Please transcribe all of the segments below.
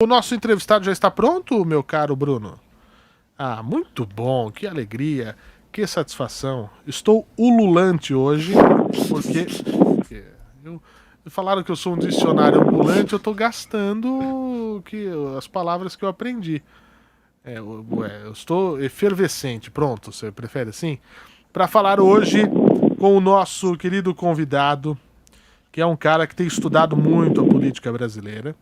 O nosso entrevistado já está pronto, meu caro Bruno? Ah, muito bom, que alegria, que satisfação. Estou ululante hoje, porque falaram que eu sou um dicionário ambulante, eu estou gastando as palavras que eu aprendi. Eu estou efervescente, pronto, você prefere assim? Para falar hoje com o nosso querido convidado, que é um cara que tem estudado muito a política brasileira,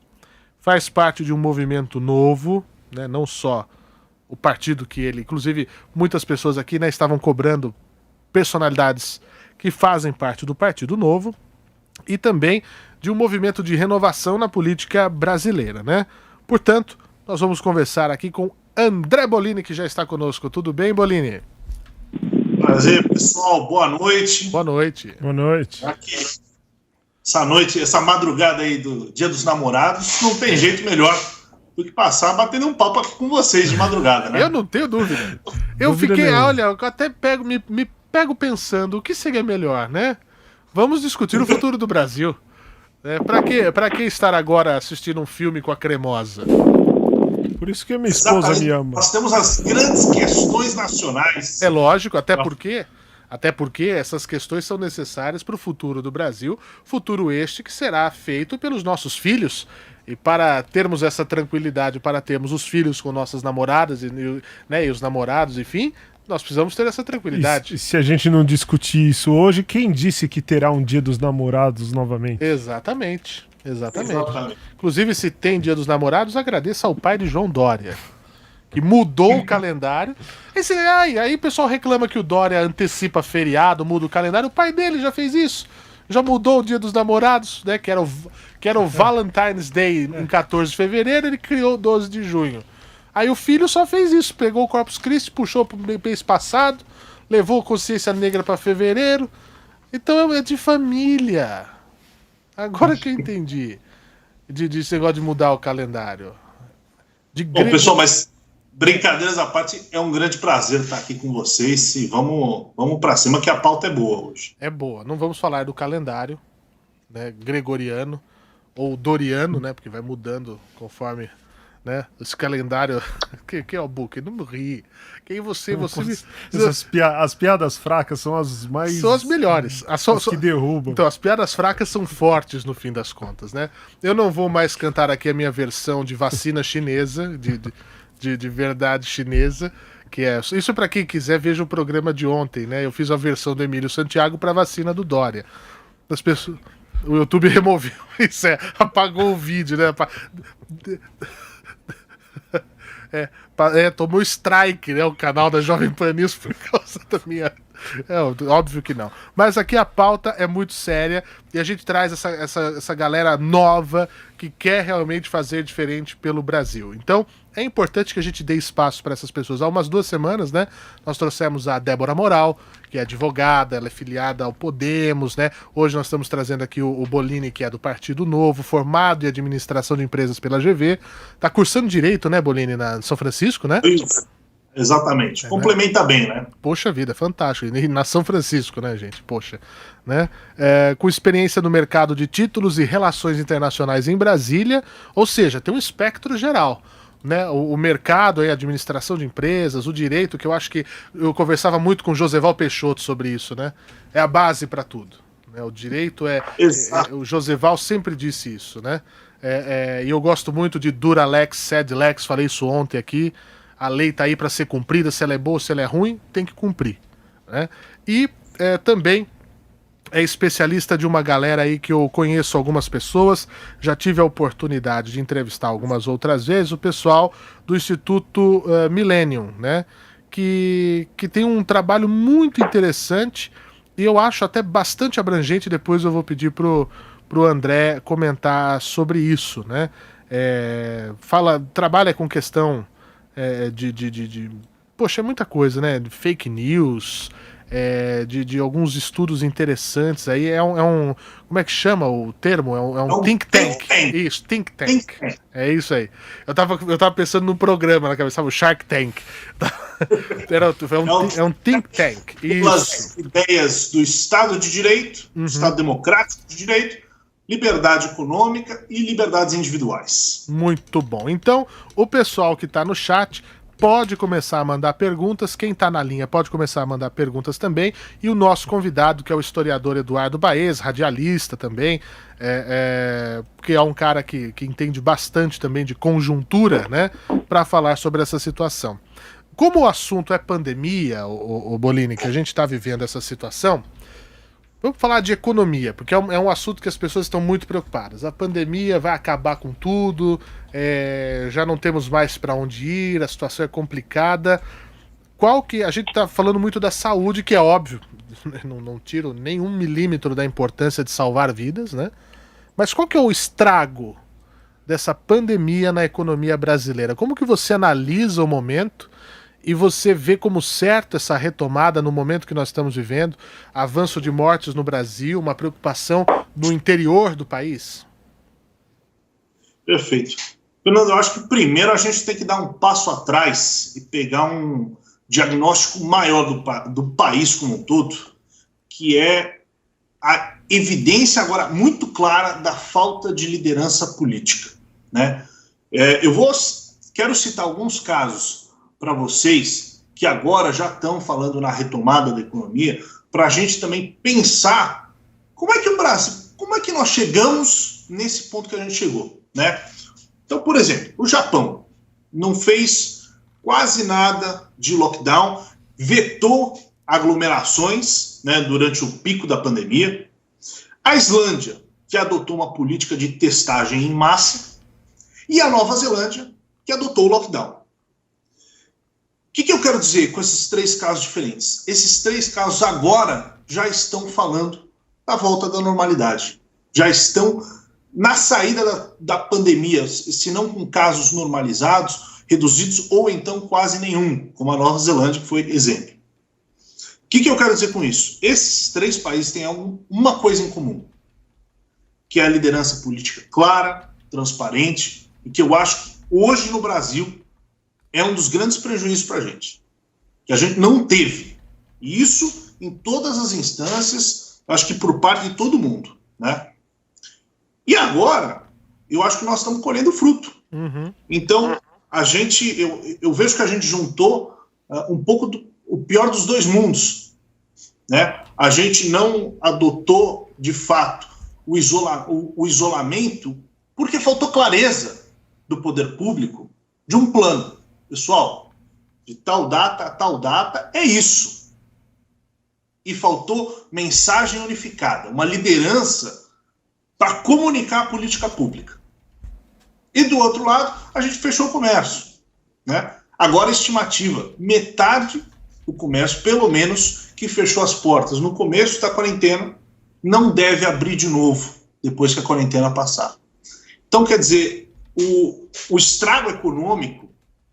faz parte de um movimento novo, né, não só o partido que ele... Inclusive, muitas pessoas aqui, né, estavam cobrando personalidades que fazem parte do Partido Novo e também de um movimento de renovação na política brasileira, né? Portanto, nós vamos conversar aqui com André Bolini, que já está conosco. Tudo bem, Bolini? Prazer, pessoal. Boa noite. Boa noite. Boa noite. Aqui, essa madrugada aí do Dia dos Namorados, não tem jeito melhor do que passar batendo um papo aqui com vocês de madrugada, né? Eu não tenho dúvida. Eu até me pego pensando o que seria melhor, né? Vamos discutir o futuro do Brasil. Pra que estar agora assistindo um filme com a Cremosa? Por isso que a minha esposa me ama. Nós temos as grandes questões nacionais. É lógico, até porque essas questões são necessárias para o futuro do Brasil, futuro este que será feito pelos nossos filhos. E para termos essa tranquilidade, para termos os filhos com nossas namoradas e os namorados, enfim, nós precisamos ter essa tranquilidade. E se a gente não discutir isso hoje, quem disse que terá um Dia dos Namorados novamente? Exatamente. Inclusive, se tem Dia dos Namorados, agradeça ao pai de João Dória, que mudou o calendário. Aí o pessoal reclama que o Dória antecipa feriado, muda o calendário. O pai dele já fez isso. Já mudou o Dia dos Namorados, né? Que era o Valentine's Day em 14 de fevereiro, ele criou 12 de junho. Aí o filho só fez isso, pegou o Corpus Christi, puxou pro mês passado, levou a Consciência Negra para fevereiro. Então é de família. Agora que eu entendi desse negócio de mudar o calendário. Bom, pessoal, mas brincadeiras à parte, é um grande prazer estar aqui com vocês e vamos para cima que a pauta é boa hoje. É boa. Não vamos falar do calendário, né, gregoriano ou doriano, né, porque vai mudando conforme, né, esse calendário. Que é o book? Não ri. Quem você As piadas fracas são as mais... São as melhores. As que derrubam. Então, as piadas fracas são fortes no fim das contas, né? Eu não vou mais cantar aqui a minha versão de vacina chinesa, de verdade chinesa, que é... Isso para quem quiser, veja o programa de ontem, né? Eu fiz a versão do Emílio Santiago para vacina do Dória. As pessoas... O YouTube removeu isso, apagou o vídeo, né? Tomou strike, né? O canal da Jovem Pan News por causa da minha... óbvio que não. Mas aqui a pauta é muito séria e a gente traz essa galera nova que quer realmente fazer diferente pelo Brasil. Então, é importante que a gente dê espaço para essas pessoas. Há umas 2 semanas, né, nós trouxemos a Débora Moral, que é advogada, ela é filiada ao Podemos, né? Hoje nós estamos trazendo aqui o Bolini, que é do Partido Novo, formado em administração de empresas pela GV. Tá cursando direito, né, Bolini, na São Francisco, né? Isso. Exatamente. Complementa bem, né? Poxa vida, fantástico. E na São Francisco, né, gente? Poxa. Né? Com experiência no mercado de títulos e relações internacionais em Brasília, ou seja, tem um espectro geral. Né? O mercado, a administração de empresas, o direito, que eu acho que eu conversava muito com o Joseval Peixoto sobre isso, né? É a base para tudo. Né? O direito o Joseval sempre disse isso, né? E eu gosto muito de dura lex, sed lex, falei isso ontem aqui. A lei está aí para ser cumprida, se ela é boa, se ela é ruim, tem que cumprir. Né? E também é especialista de uma galera aí que eu conheço algumas pessoas, já tive a oportunidade de entrevistar algumas outras vezes, o pessoal do Instituto Millennium, né? Que tem um trabalho muito interessante e eu acho até bastante abrangente. Depois eu vou pedir pro André comentar sobre isso. Né? Trabalha com questão... Poxa, é muita coisa, né? De fake news, de alguns estudos interessantes aí. Como é que chama o termo? É um think tank. Isso, think tank. É isso aí. Eu tava pensando no programa na cabeça, sabe? O Shark Tank. É um think tank. As ideias do Estado de Direito, Estado Democrático de Direito, liberdade econômica e liberdades individuais. Muito bom. Então, o pessoal que está no chat pode começar a mandar perguntas, quem está na linha pode começar a mandar perguntas também, e o nosso convidado, que é o historiador Eduardo Baez, radialista também, que é um cara que entende bastante também de conjuntura, né, para falar sobre essa situação. Como o assunto é pandemia, o Bolini, que a gente está vivendo essa situação, vamos falar de economia, porque é um assunto que as pessoas estão muito preocupadas. A pandemia vai acabar com tudo, já não temos mais para onde ir, a situação é complicada. A gente está falando muito da saúde, que é óbvio, não tiro nenhum milímetro da importância de salvar vidas, né? Mas qual que é o estrago dessa pandemia na economia brasileira? Como que você analisa o momento e você vê como certo essa retomada no momento que nós estamos vivendo, avanço de mortes no Brasil, uma preocupação no interior do país? Perfeito. Fernando, eu acho que primeiro a gente tem que dar um passo atrás e pegar um diagnóstico maior do país como um todo, que é a evidência agora muito clara da falta de liderança política, né? Quero citar alguns casos para vocês que agora já estão falando na retomada da economia, para a gente também pensar como é que o Brasil, como é que nós chegamos nesse ponto que a gente chegou, né? Então, por exemplo, o Japão não fez quase nada de lockdown, vetou aglomerações, né, durante o pico da pandemia. A Islândia, que adotou uma política de testagem em massa, e a Nova Zelândia, que adotou o lockdown. O que eu quero dizer com esses três casos diferentes? Esses três casos agora já estão falando da volta da normalidade. Já estão na saída da pandemia, se não com casos normalizados, reduzidos ou então quase nenhum, como a Nova Zelândia, que foi exemplo. O que eu quero dizer com isso? Esses três países têm uma coisa em comum, que é a liderança política clara, transparente, e que eu acho que hoje no Brasil é um dos grandes prejuízos para a gente, que a gente não teve. E isso em todas as instâncias, acho que por parte de todo mundo, né? E agora, eu acho que nós estamos colhendo fruto. Uhum. Então, eu vejo que a gente juntou um pouco o pior dos dois mundos, né? A gente não adotou, de fato, o isolamento porque faltou clareza do poder público de um plano. Pessoal, de tal data a tal data é isso. E faltou mensagem unificada, uma liderança para comunicar a política pública. E do outro lado, a gente fechou o comércio, né? Agora a estimativa, metade do comércio, pelo menos, que fechou as portas no começo da quarentena, não deve abrir de novo depois que a quarentena passar. Então, quer dizer, o estrago econômico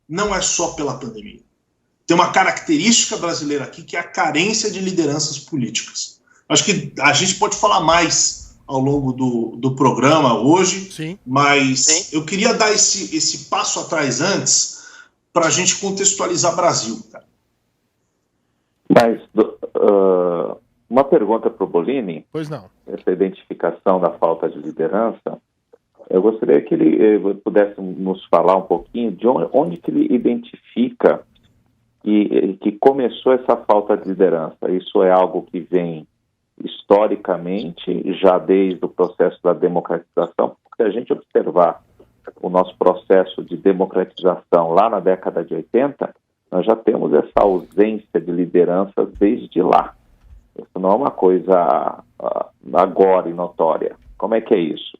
não é só pela pandemia. Tem uma característica brasileira aqui, que é a carência de lideranças políticas. Acho que a gente pode falar mais ao longo do programa hoje, Sim. Mas Sim. Eu queria dar esse passo atrás antes para a gente contextualizar o Brasil, cara. Mas uma pergunta para o Bolini. Pois não. Essa identificação da falta de liderança, eu gostaria que ele pudesse nos falar um pouquinho de onde que ele identifica que começou essa falta de liderança. Isso é algo que vem historicamente, já desde o processo da democratização, porque a gente observar o nosso processo de democratização lá na década de 80, nós já temos essa ausência de liderança desde lá. Isso não é uma coisa agora e notória. Como é que é isso?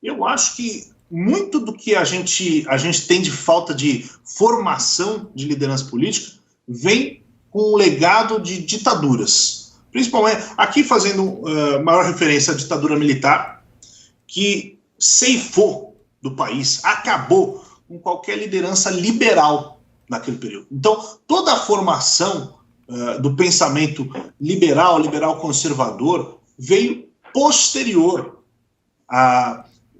Eu acho que muito do que a gente tem de falta de formação de liderança política vem com um legado de ditaduras. Principalmente, aqui fazendo maior referência à ditadura militar, que ceifou do país, acabou com qualquer liderança liberal naquele período. Então, toda a formação do pensamento liberal conservador, veio posterior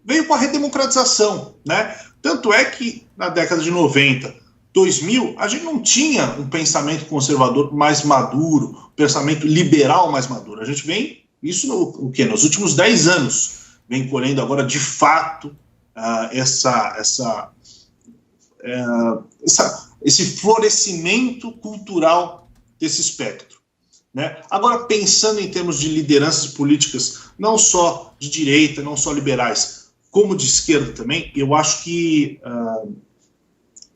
veio com a redemocratização, né? Tanto é que na década de 90, 2000, a gente não tinha um pensamento conservador mais maduro, um pensamento liberal mais maduro. A gente vem Isso nos últimos 10 anos, vem colhendo agora, de fato, esse florescimento cultural desse espectro. Né? Agora, pensando em termos de lideranças políticas, não só de direita, não só liberais, como de esquerda também, eu acho que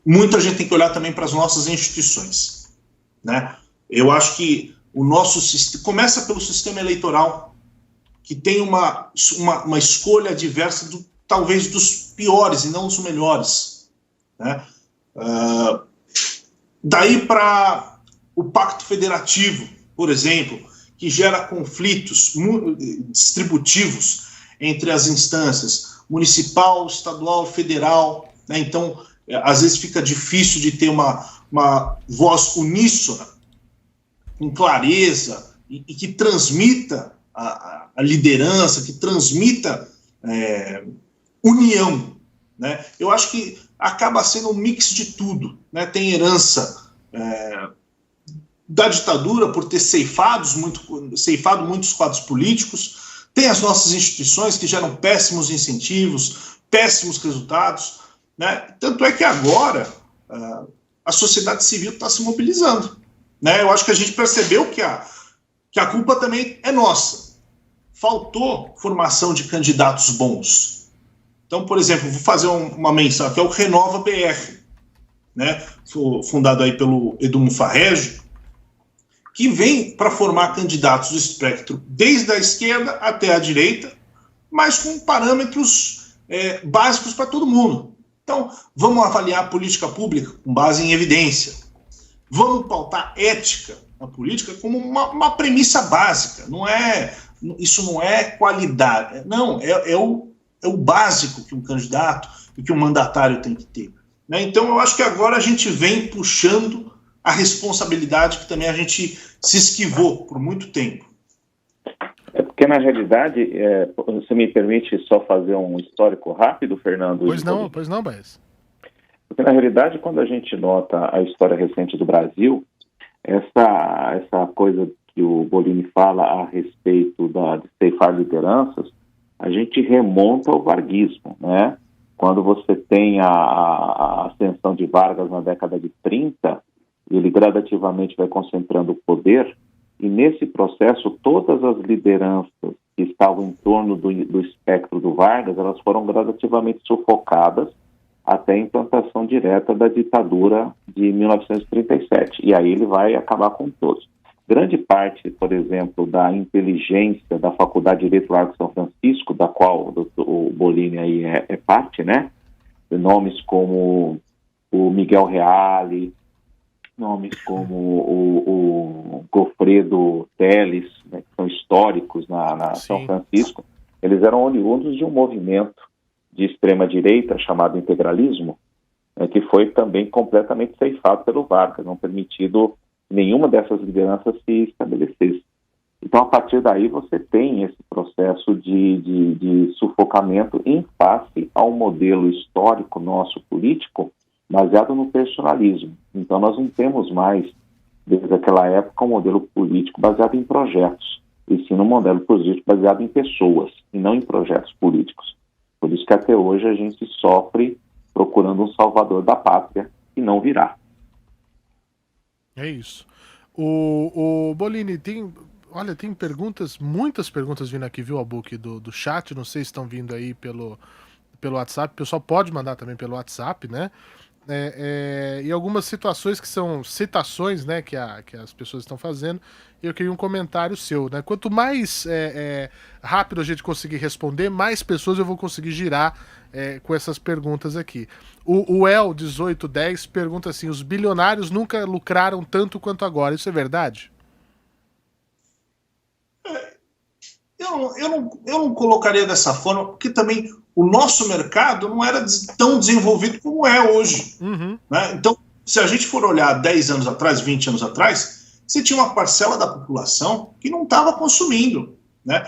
muita gente tem que olhar também para as nossas instituições. Né? Eu acho que o nosso sistema começa pelo sistema eleitoral, que tem uma escolha diversa, talvez dos piores e não dos melhores. Né? Daí para o Pacto Federativo, por exemplo, que gera conflitos distributivos entre as instâncias municipal, estadual, federal. Né? Então, às vezes fica difícil de ter uma voz uníssona, com clareza, e que transmita a liderança, que transmita união. Né? Eu acho que acaba sendo um mix de tudo. Né? Tem herança da ditadura por ter ceifado muitos quadros políticos, tem as nossas instituições que geram péssimos incentivos, péssimos resultados. Né? Tanto é que agora a sociedade civil está se mobilizando. Né? Eu acho que a gente percebeu que a culpa também é nossa. Faltou formação de candidatos bons. Então, por exemplo, vou fazer uma menção, que é o Renova BR, né? Fundado aí pelo Edu Mufarrege, que vem para formar candidatos do espectro desde a esquerda até a direita, mas com parâmetros básicos para todo mundo. Então, vamos avaliar a política pública com base em evidência. Vamos pautar ética na política como uma premissa básica. Isso não é qualidade. Não, é o básico que um candidato e que um mandatário tem que ter. Né? Então, eu acho que agora a gente vem puxando a responsabilidade que também a gente se esquivou por muito tempo. Porque, na realidade, você me permite só fazer um histórico rápido, Fernando? Pois não, Baez. Porque, na realidade, quando a gente nota a história recente do Brasil, essa coisa que o Bolini fala a respeito de ceifar lideranças, a gente remonta ao varguismo, né? Quando você tem a ascensão de Vargas na década de 30, ele gradativamente vai concentrando o poder, e nesse processo todas as lideranças que estavam em torno do espectro do Vargas, elas foram gradativamente sufocadas até a implantação direta da ditadura de 1937, e aí ele vai acabar com todos. Grande parte, por exemplo, da inteligência da Faculdade de Direito Largo São Francisco, da qual o Bolini aí é parte, né? Nomes como o Miguel Reale, nomes como o Goffredo Teles, né, que são históricos na São Francisco, eles eram oriundos de um movimento de extrema-direita chamado integralismo, que foi também completamente ceifado pelo Vargas, não permitido nenhuma dessas lideranças se estabelecesse. Então, a partir daí, você tem esse processo de sufocamento em face ao modelo histórico nosso político, baseado no personalismo. Então, nós não temos mais, desde aquela época, um modelo político baseado em projetos, e sim um modelo político baseado em pessoas, e não em projetos políticos. Por isso que até hoje a gente sofre procurando um salvador da pátria, que não virá. É isso. O Bolini, tem perguntas, muitas perguntas vindo aqui, viu, Albuque, do chat, não sei se estão vindo aí pelo WhatsApp, o pessoal pode mandar também pelo WhatsApp, né? E algumas situações que são citações, né, que as pessoas estão fazendo, eu queria um comentário seu, né? Quanto mais rápido a gente conseguir responder, mais pessoas eu vou conseguir girar com essas perguntas aqui. O El1810 pergunta assim: os bilionários nunca lucraram tanto quanto agora, isso é verdade? Eu não colocaria dessa forma, porque também o nosso mercado não era tão desenvolvido como é hoje. Uhum. Né? Então, se a gente for olhar 10 anos atrás, 20 anos atrás, você tinha uma parcela da população que não estava consumindo. Né?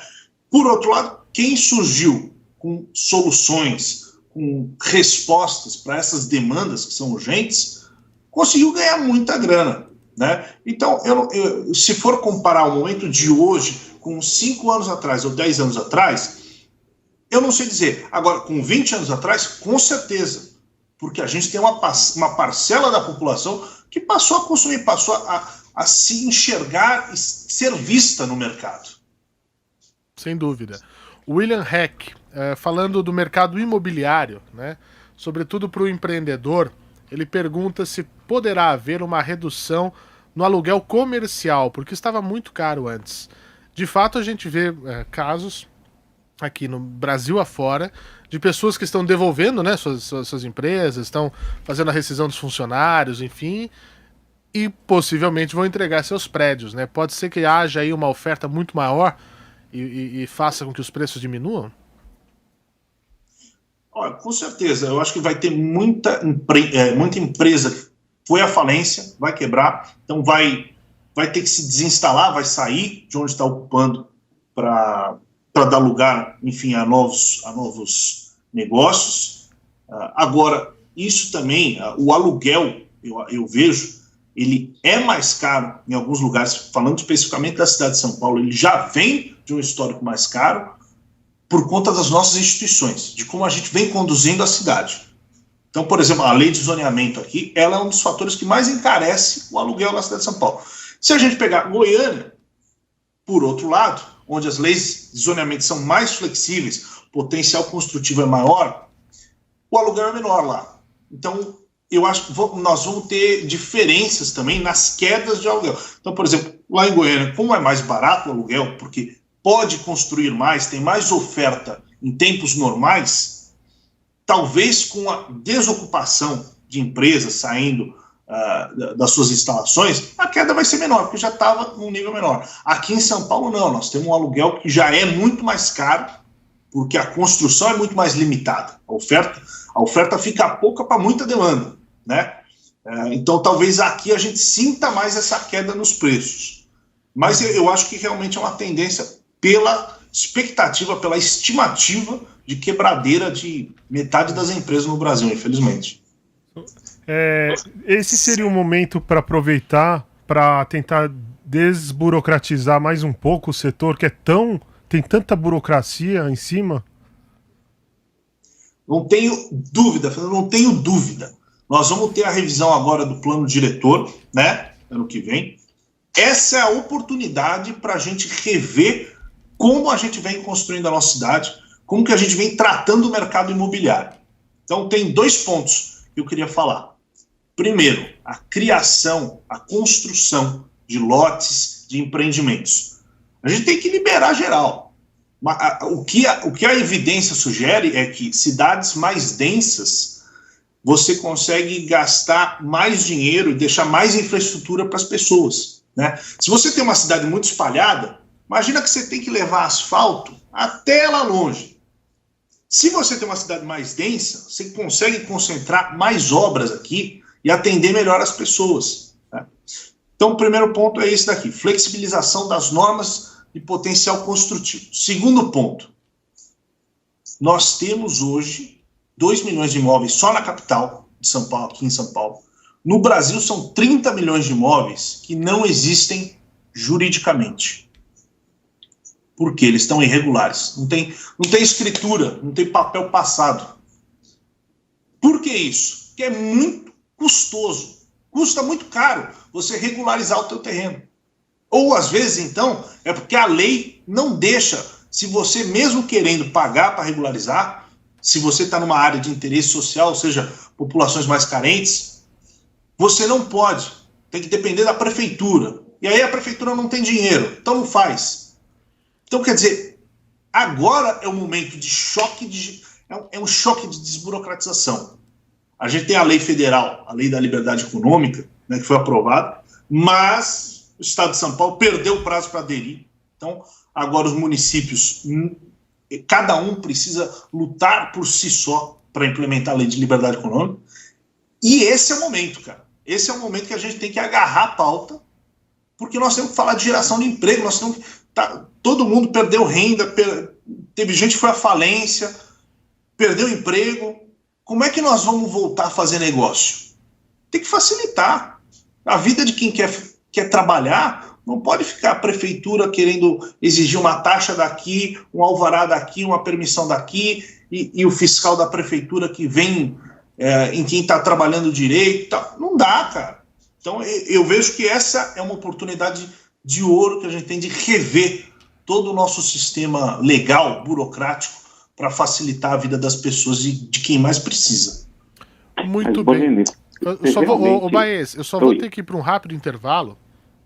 Por outro lado, quem surgiu com soluções, com respostas para essas demandas que são urgentes, conseguiu ganhar muita grana. Né? Então, se for comparar o momento de hoje com 5 anos atrás ou 10 anos atrás, eu não sei dizer. Agora, com 20 anos atrás, com certeza. Porque a gente tem uma parcela da população que passou a consumir, passou a se enxergar e ser vista no mercado. Sem dúvida. William Heck, falando do mercado imobiliário, né, sobretudo para o empreendedor, ele pergunta se poderá haver uma redução no aluguel comercial, porque estava muito caro antes. De fato, a gente vê casos aqui no Brasil afora de pessoas que estão devolvendo, né, suas empresas, estão fazendo a rescisão dos funcionários, enfim, e possivelmente vão entregar seus prédios, né? Pode ser que haja aí uma oferta muito maior e faça com que os preços diminuam? Olha, com certeza, eu acho que vai ter muita empresa que foi à falência, vai quebrar, então vai ter que se desinstalar, vai sair de onde está ocupando para dar lugar, enfim, a novos negócios. Agora, isso também, o aluguel, eu vejo, ele é mais caro em alguns lugares, falando especificamente da cidade de São Paulo, ele já vem de um histórico mais caro por conta das nossas instituições, de como a gente vem conduzindo a cidade. Então, por exemplo, a lei de zoneamento aqui, ela é um dos fatores que mais encarece o aluguel na cidade de São Paulo. Se a gente pegar Goiânia, por outro lado, onde as leis de zoneamento são mais flexíveis, o potencial construtivo é maior, o aluguel é menor lá. Então, eu acho que nós vamos ter diferenças também nas quedas de aluguel. Então, por exemplo, lá em Goiânia, como é mais barato o aluguel, porque pode construir mais, tem mais oferta em tempos normais, talvez com a desocupação de empresas saindo das suas instalações, a queda vai ser menor, porque já estava num nível menor. Aqui em São Paulo, não, nós temos um aluguel que já é muito mais caro, porque a construção é muito mais limitada. A oferta fica pouca para muita demanda, né? Então, talvez aqui a gente sinta mais essa queda nos preços. Mas eu acho que realmente é uma tendência pela expectativa, pela estimativa de quebradeira de metade das empresas no Brasil, infelizmente. Esse seria um momento para aproveitar, para tentar desburocratizar mais um pouco o setor, que tem tanta burocracia em cima? Não tenho dúvida, Fernando, não tenho dúvida. Nós vamos ter a revisão agora do plano diretor, né, ano que vem. Essa é a oportunidade para a gente rever como a gente vem construindo a nossa cidade, como que a gente vem tratando o mercado imobiliário. Então, tem 2 pontos que eu queria falar. Primeiro, a criação, a construção de lotes de empreendimentos. A gente tem que liberar geral. O que a evidência sugere é que cidades mais densas, você consegue gastar mais dinheiro e deixar mais infraestrutura para as pessoas, né? Se você tem uma cidade muito espalhada, imagina que você tem que levar asfalto até lá longe. Se você tem uma cidade mais densa, você consegue concentrar mais obras aqui e atender melhor as pessoas, né? Então, o primeiro ponto é esse daqui, flexibilização das normas de potencial construtivo. Segundo ponto, nós temos hoje 2 milhões de imóveis só na capital de São Paulo, aqui em São Paulo. No Brasil, são 30 milhões de imóveis que não existem juridicamente. Porque eles estão irregulares. Não tem escritura, não tem papel passado. Por que isso? Porque é muito custoso. Custa muito caro você regularizar o teu terreno. Ou, às vezes, então, é porque a lei não deixa, se você mesmo querendo pagar para regularizar, se você está numa área de interesse social, ou seja, populações mais carentes, você não pode. Tem que depender da prefeitura. E aí a prefeitura não tem dinheiro, então não faz. Então, quer dizer, agora é um momento de choque, é um choque de desburocratização. A gente tem a lei federal, a lei da liberdade econômica, né, que foi aprovada, mas o Estado de São Paulo perdeu o prazo para aderir. Então, agora os municípios, cada um precisa lutar por si só para implementar a lei de liberdade econômica. E esse é o momento, cara. Esse é o momento que a gente tem que agarrar a pauta, porque nós temos que falar de geração de emprego, nós temos que... todo mundo perdeu renda, teve gente que foi à falência, perdeu emprego. Como é que nós vamos voltar a fazer negócio? Tem que facilitar. A vida de quem quer trabalhar Não pode ficar a prefeitura querendo exigir uma taxa daqui, um alvará daqui, uma permissão daqui, e o fiscal da prefeitura que vem em quem está trabalhando direito. Tá. Não dá, cara. Então, eu vejo que essa é uma oportunidade de ouro que a gente tem de rever todo o nosso sistema legal, burocrático, para facilitar a vida das pessoas e de quem mais precisa. Muito bem. Ô Baez, eu só vou ter que ir para um rápido intervalo,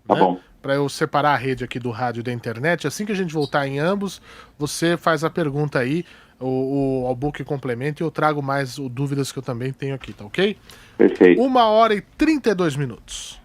tá, né, bom, para eu separar a rede aqui do rádio e da internet. Assim que a gente voltar em ambos, você faz a pergunta aí, o Albuque complementa, e eu trago mais dúvidas que eu também tenho aqui, tá ok? Perfeito. 1h32.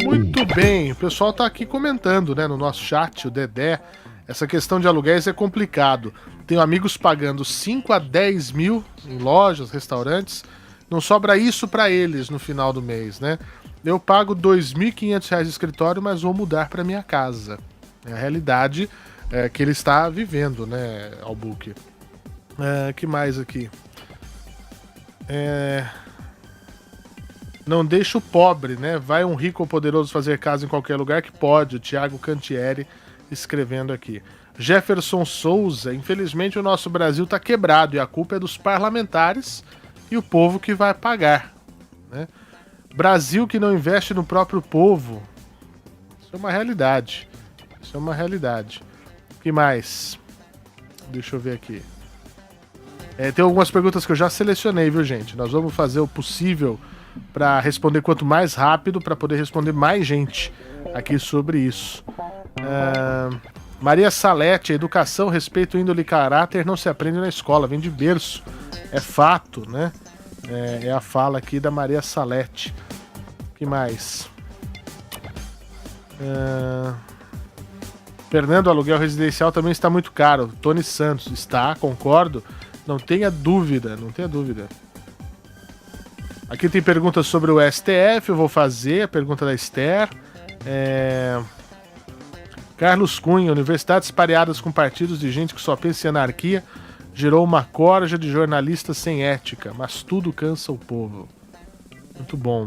Muito bem, o pessoal tá aqui comentando, né, no nosso chat, o Dedé. Essa questão de aluguéis é complicado. Tenho amigos pagando 5 a 10 mil em lojas, restaurantes. Não sobra isso para eles no final do mês, né? Eu pago R$ 2.500 de escritório, mas vou mudar para minha casa. É a realidade que ele está vivendo, né, Albuque? Que mais aqui? Não deixa o pobre, né? Vai um rico ou poderoso fazer casa em qualquer lugar que pode. O Thiago Cantieri escrevendo aqui. Jefferson Souza, infelizmente o nosso Brasil está quebrado e a culpa é dos parlamentares e o povo que vai pagar, né? Brasil que não investe no próprio povo. Isso é uma realidade. Isso é uma realidade. O que mais? Deixa eu ver aqui. Tem algumas perguntas que eu já selecionei, viu, gente? Nós vamos fazer o possível para responder quanto mais rápido, para poder responder mais gente aqui sobre isso. Maria Salete, educação, respeito, índole e caráter não se aprende na escola, vem de berço. É fato, né? É a fala aqui da Maria Salete. O que mais? Fernando, aluguel residencial também está muito caro. Tony Santos, está, concordo. Não tenha dúvida, não tenha dúvida. Aqui tem perguntas sobre o STF, eu vou fazer a pergunta da Esther. Carlos Cunha, universidades pareadas com partidos de gente que só pensa em anarquia, gerou uma corja de jornalistas sem ética, mas tudo cansa o povo. Muito bom.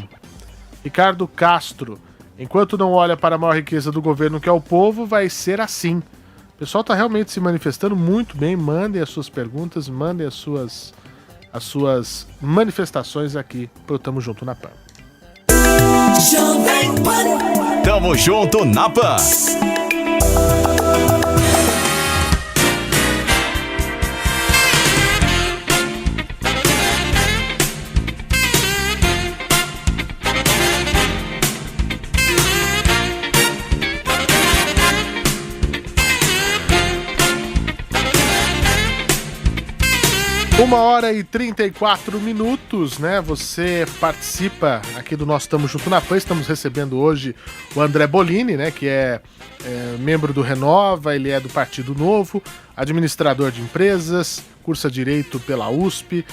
Ricardo Castro, enquanto não olha para a maior riqueza do governo, que é o povo, vai ser assim. O pessoal está realmente se manifestando muito bem. Mandem as suas perguntas, mandem as suas manifestações aqui pro Tamo Junto na Pan. Tamo Junto na Pan. Uma hora e 34 minutos, né? Você participa aqui do nosso Tamo Junto na Pan. Estamos recebendo hoje o André Bolini, né? Que é membro do Renova, ele é do Partido Novo, administrador de empresas, cursa Direito pela USP,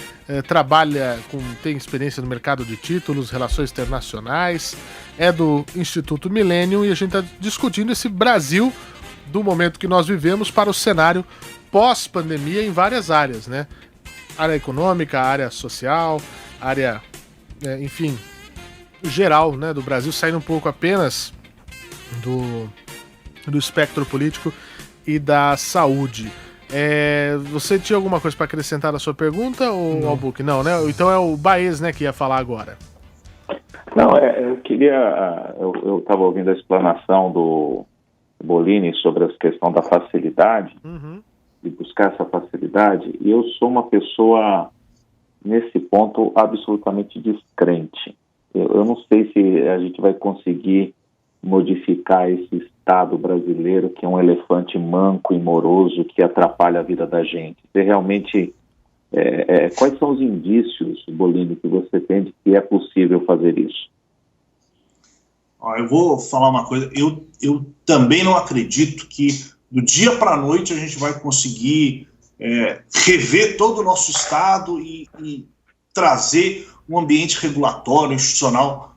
tem experiência no mercado de títulos, relações internacionais, é do Instituto Millennium, e a gente está discutindo esse Brasil do momento que nós vivemos para o cenário pós-pandemia em várias áreas, né? Área econômica, área social, área, enfim, geral, né, do Brasil, saindo um pouco apenas do espectro político e da saúde. Você tinha alguma coisa para acrescentar na sua pergunta, ou Albuque? Não, né? Então é o Baez, né, que ia falar agora. Não, eu queria... Eu estava ouvindo a explanação do Bolini sobre a questão da facilidade, de buscar essa facilidade, e eu sou uma pessoa, nesse ponto, absolutamente descrente. Eu não sei se a gente vai conseguir modificar esse Estado brasileiro, que é um elefante manco e moroso, que atrapalha a vida da gente. Você realmente... quais são os indícios, Bolini, que você tem de que é possível fazer isso? Eu vou falar uma coisa. Eu também não acredito que do dia para a noite a gente vai conseguir rever todo o nosso Estado e trazer um ambiente regulatório, institucional,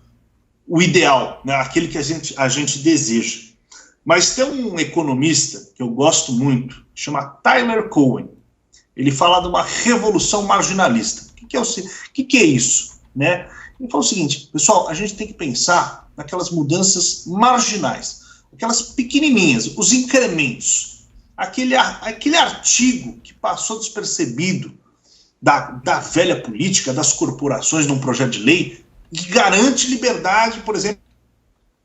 o ideal, né, aquele que a gente deseja. Mas tem um economista que eu gosto muito, que chama Tyler Cowen. Ele fala de uma revolução marginalista. O que é isso? Né? Ele falou o seguinte: pessoal, a gente tem que pensar naquelas mudanças marginais, aquelas pequenininhas, os incrementos, aquele artigo que passou despercebido da velha política, das corporações num projeto de lei, que garante liberdade, por exemplo,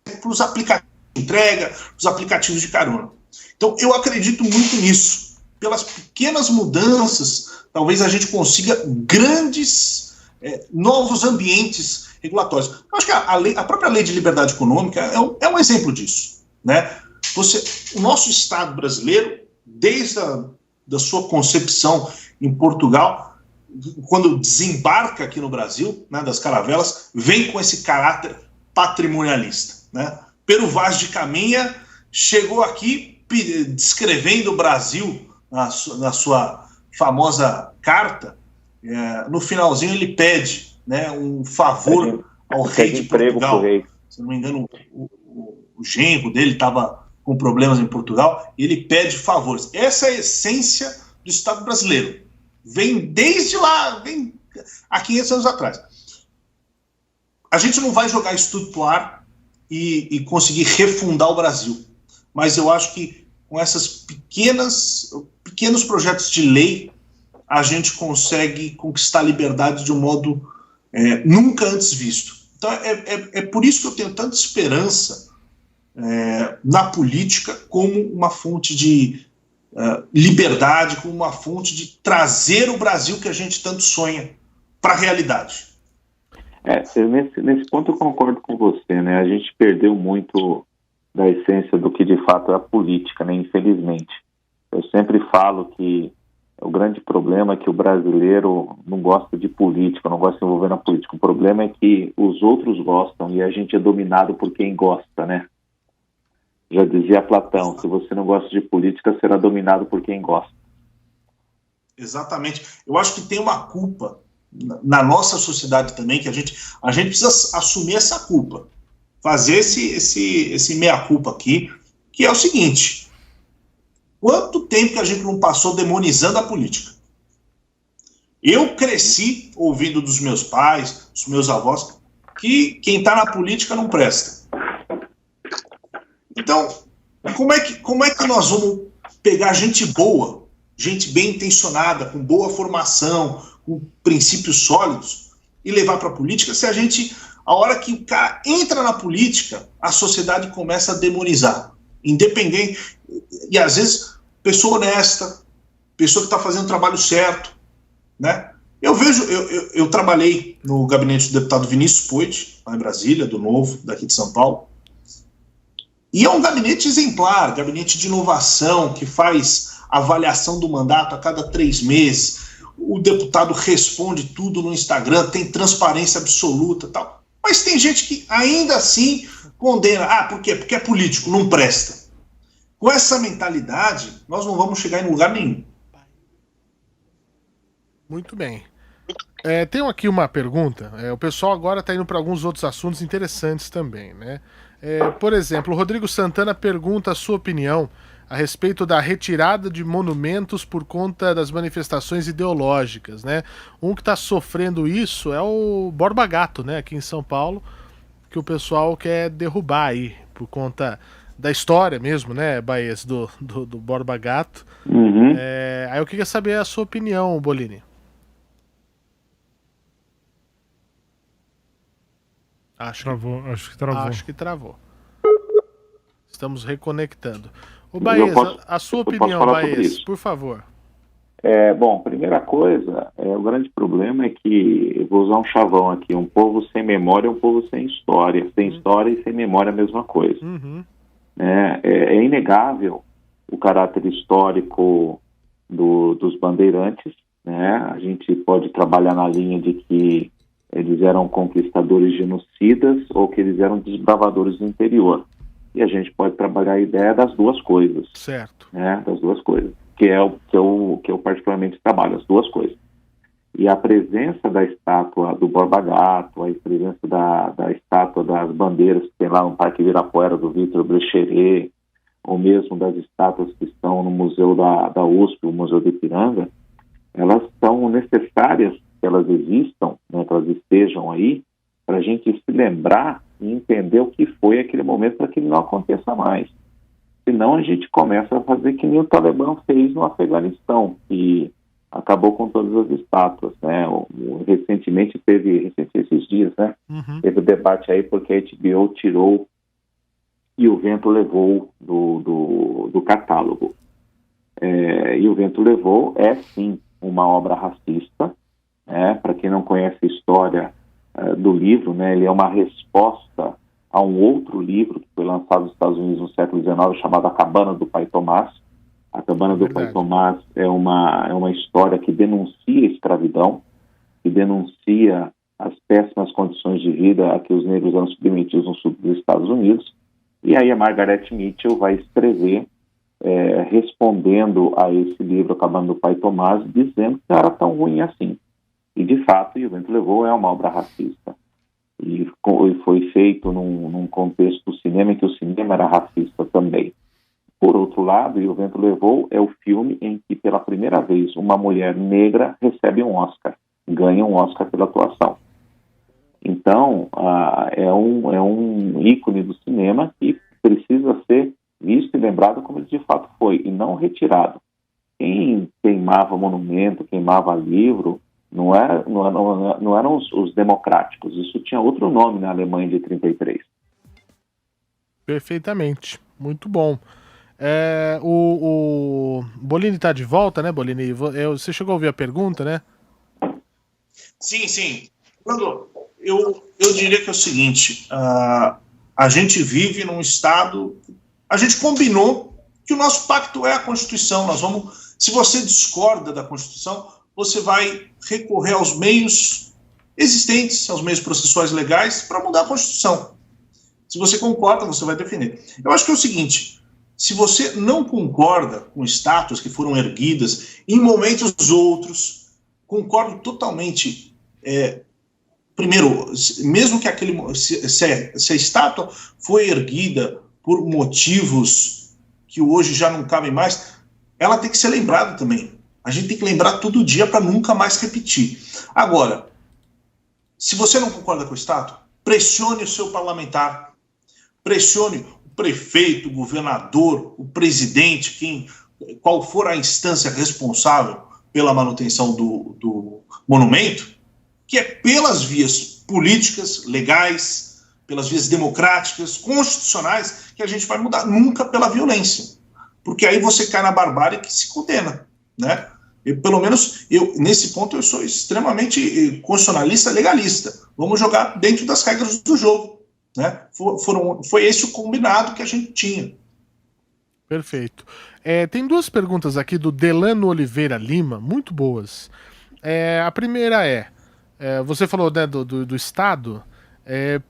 para os aplicativos de entrega, os aplicativos de carona. Então, eu acredito muito nisso. Pelas pequenas mudanças, talvez a gente consiga grandes novos ambientes regulatórios. Eu acho que a própria lei de liberdade econômica é um exemplo disso, né? O nosso Estado brasileiro, desde da sua concepção em Portugal, quando desembarca aqui no Brasil, né, das caravelas, vem com esse caráter patrimonialista, né? Pero Vaz de Caminha chegou aqui descrevendo o Brasil na sua famosa carta. No finalzinho ele pede, né, um favor ao rei de Portugal. Se não me engano, o genro dele estava com problemas em Portugal, e ele pede favores. Essa é a essência do Estado brasileiro. Vem desde lá, vem há 500 anos atrás. A gente não vai jogar isso tudo pro ar e conseguir refundar o Brasil. Mas eu acho que com essas pequenos projetos de lei, a gente consegue conquistar a liberdade de um modo nunca antes visto. Então é por isso que eu tenho tanta esperança na política como uma fonte de liberdade, como uma fonte de trazer o Brasil que a gente tanto sonha para a realidade. Nesse ponto eu concordo com você, né? A gente perdeu muito da essência do que de fato é a política, né? Infelizmente. Eu sempre falo que o grande problema é que o brasileiro não gosta de política, não gosta de se envolver na política. O problema é que os outros gostam e a gente é dominado por quem gosta, né? Já dizia Platão, se você não gosta de política, será dominado por quem gosta. Exatamente. Eu acho que tem uma culpa na nossa sociedade também, que a gente precisa assumir essa culpa. Fazer esse meia-culpa aqui, que é o seguinte: quanto tempo que a gente não passou demonizando a política? Eu cresci ouvindo dos meus pais, dos meus avós, que quem está na política não presta. Então, como é que nós vamos pegar gente boa, gente bem intencionada, com boa formação, com princípios sólidos, e levar para a política, se a hora que o cara entra na política, a sociedade começa a demonizar, independente, e às vezes, pessoa honesta, pessoa que está fazendo o trabalho certo, né? Eu trabalhei no gabinete do deputado Vinícius Poit, lá em Brasília, do Novo, daqui de São Paulo, e é um gabinete exemplar, gabinete de inovação, que faz avaliação do mandato a cada 3 meses, o deputado responde tudo no Instagram, tem transparência absoluta e tal. Mas tem gente que ainda assim condena. Por quê? Porque é político, não presta. Com essa mentalidade, nós não vamos chegar em lugar nenhum. Muito bem. Tem aqui uma pergunta. O pessoal agora está indo para alguns outros assuntos interessantes também, né? Por exemplo, o Rodrigo Santana pergunta a sua opinião a respeito da retirada de monumentos por conta das manifestações ideológicas, né? Um que está sofrendo isso é o Borba Gato, né? Aqui em São Paulo, que o pessoal quer derrubar aí, por conta da história mesmo, né, Baez, do Borba Gato. Uhum. Aí eu queria saber a sua opinião, Bolini. Acho que travou. Estamos reconectando. O Baez, a sua opinião, Baez, por favor. Bom, primeira coisa, o grande problema é que, eu vou usar um chavão aqui, um povo sem memória é um povo sem história. Sem história e sem memória é a mesma coisa. Uhum. É inegável o caráter histórico dos bandeirantes, né? A gente pode trabalhar na linha de que eles eram conquistadores genocidas ou que eles eram desbravadores do interior. E a gente pode trabalhar a ideia das duas coisas. Certo. Né? Das duas coisas. Que é o que eu particularmente trabalho, as duas coisas. E a presença da estátua do Borba Gato, a presença da estátua das bandeiras que tem lá no Parque Ibirapuera do Victor Brecheret, ou mesmo das estátuas que estão no Museu da USP, o Museu do Ipiranga, elas são necessárias que elas existam, né, que elas estejam aí, para a gente se lembrar e entender o que foi aquele momento para que ele não aconteça mais. Senão a gente começa a fazer que nem o Talibã fez no Afeganistão, que acabou com todas as estátuas, né? Recentemente esses dias, né? Teve debate aí porque a HBO tirou E o Vento Levou do catálogo. E o Vento Levou é sim uma obra racista, para quem não conhece a história do livro, né? Ele é uma resposta a um outro livro que foi lançado nos Estados Unidos no século XIX, chamado A Cabana do Pai Tomás. A Cabana do Pai Tomás é uma história que denuncia a escravidão, que denuncia as péssimas condições de vida a que os negros eram submetidos no sul dos Estados Unidos. E aí a Margaret Mitchell vai escrever, respondendo a esse livro, A Cabana do Pai Tomás, dizendo que não era tão ruim assim. E, de fato, E o Vento Levou é uma obra racista. E foi feito num contexto do cinema em que o cinema era racista também. Por outro lado, E o Vento Levou é o filme em que, pela primeira vez, uma mulher negra recebe um Oscar, ganha um Oscar pela atuação. Então, é um ícone do cinema que precisa ser visto e lembrado como ele de fato foi, e não retirado. Quem queimava monumento, queimava livro, não eram os democráticos, isso tinha outro nome na Alemanha de 33. Perfeitamente, muito bom. O Bolini está de volta, né, Bolini? Você chegou a ouvir a pergunta, né? Sim. Eu diria que é o seguinte, a gente vive num Estado, a gente combinou que o nosso pacto é a Constituição, se você discorda da Constituição, você vai recorrer aos meios existentes, aos meios processuais legais para mudar a Constituição. Se você concorda, você vai defender. Eu acho que é o seguinte, se você não concorda com estátuas que foram erguidas em momentos outros, concordo totalmente. Primeiro, mesmo que se a estátua foi erguida por motivos que hoje já não cabem mais, ela tem que ser lembrada também. A gente tem que lembrar todo dia para nunca mais repetir. Agora, se você não concorda com a estátua, pressione o seu parlamentar, pressione o prefeito, o governador, o presidente, qual for a instância responsável pela manutenção do monumento, que é pelas vias políticas, legais, pelas vias democráticas, constitucionais, que a gente vai mudar, nunca pela violência. Porque aí você cai na barbárie que se condena, né? Pelo menos, nesse ponto, eu sou extremamente constitucionalista, legalista. Vamos jogar dentro das regras do jogo, né? Foi esse o combinado que a gente tinha. Perfeito. Tem duas perguntas aqui do Delano Oliveira Lima, muito boas. A primeira você falou, né, do Estado,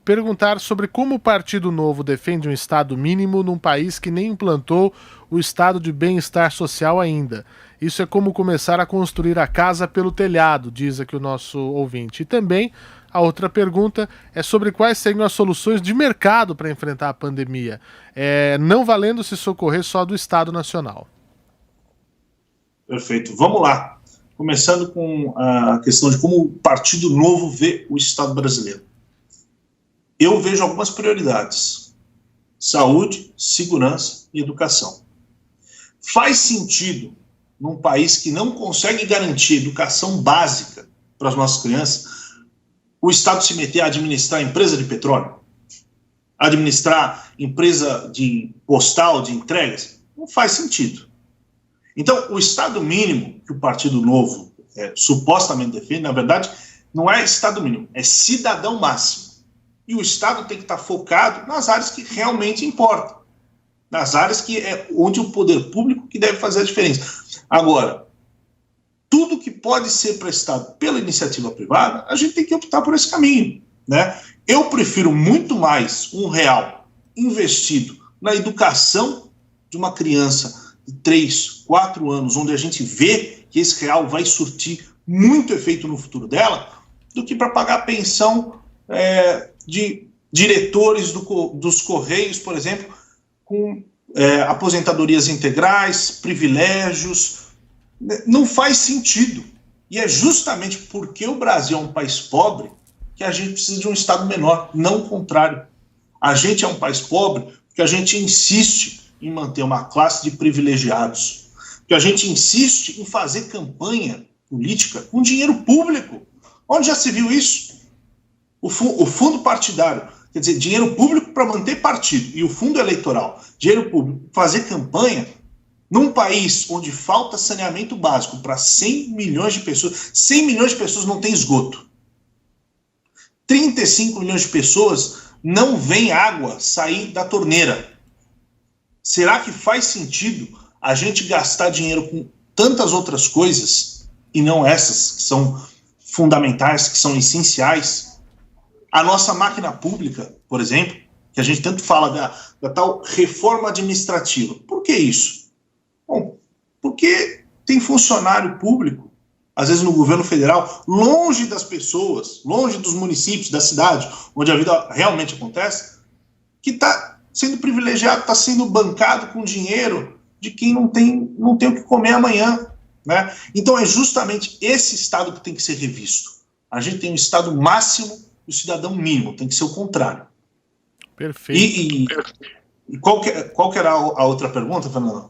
perguntar sobre como o Partido Novo defende um Estado mínimo num país que nem implantou o Estado de bem-estar social ainda. Isso é como começar a construir a casa pelo telhado, diz aqui o nosso ouvinte. E também a outra pergunta é sobre quais seriam as soluções de mercado para enfrentar a pandemia, não valendo se socorrer só do Estado Nacional. Perfeito. Vamos lá. Começando com a questão de como o Partido Novo vê o Estado brasileiro. Eu vejo algumas prioridades: saúde, segurança e educação. Faz sentido, num país que não consegue garantir educação básica para as nossas crianças, o Estado se meter a administrar empresa de petróleo? Administrar empresa de postal, de entregas? Não faz sentido. Então, o Estado mínimo que o Partido Novo supostamente defende, na verdade, não é Estado mínimo, é cidadão máximo. E o Estado tem que estar focado nas áreas que realmente importam, nas áreas que é onde o poder público que deve fazer a diferença. Agora, tudo que pode ser prestado pela iniciativa privada, a gente tem que optar por esse caminho, né? Eu prefiro muito mais R$1 investido na educação de uma criança de 3, 4 anos, onde a gente vê que esse real vai surtir muito efeito no futuro dela, do que para pagar a pensão de diretores dos Correios, por exemplo, com aposentadorias integrais, privilégios. Não faz sentido. E é justamente porque o Brasil é um país pobre que a gente precisa de um Estado menor, não o contrário. A gente é um país pobre porque a gente insiste em manter uma classe de privilegiados, porque a gente insiste em fazer campanha política com dinheiro público. Onde já se viu isso? O fundo partidário, quer dizer, dinheiro público para manter partido, e o fundo eleitoral, dinheiro público, fazer campanha, num país onde falta saneamento básico para 100 milhões de pessoas, 100 milhões de pessoas não têm esgoto. 35 milhões de pessoas não veem água sair da torneira. Será que faz sentido a gente gastar dinheiro com tantas outras coisas, e não essas que são fundamentais, que são essenciais? A nossa máquina pública, por exemplo, que a gente tanto fala da tal reforma administrativa. Por que isso? Bom, porque tem funcionário público, às vezes no governo federal, longe das pessoas, longe dos municípios, da cidade, onde a vida realmente acontece, que está sendo privilegiado, está sendo bancado com dinheiro de quem não tem o que comer amanhã, né? Então é justamente esse Estado que tem que ser revisto. A gente tem um Estado máximo e o cidadão mínimo, tem que ser o contrário. Perfeito. E qual que era a outra pergunta, Fernando?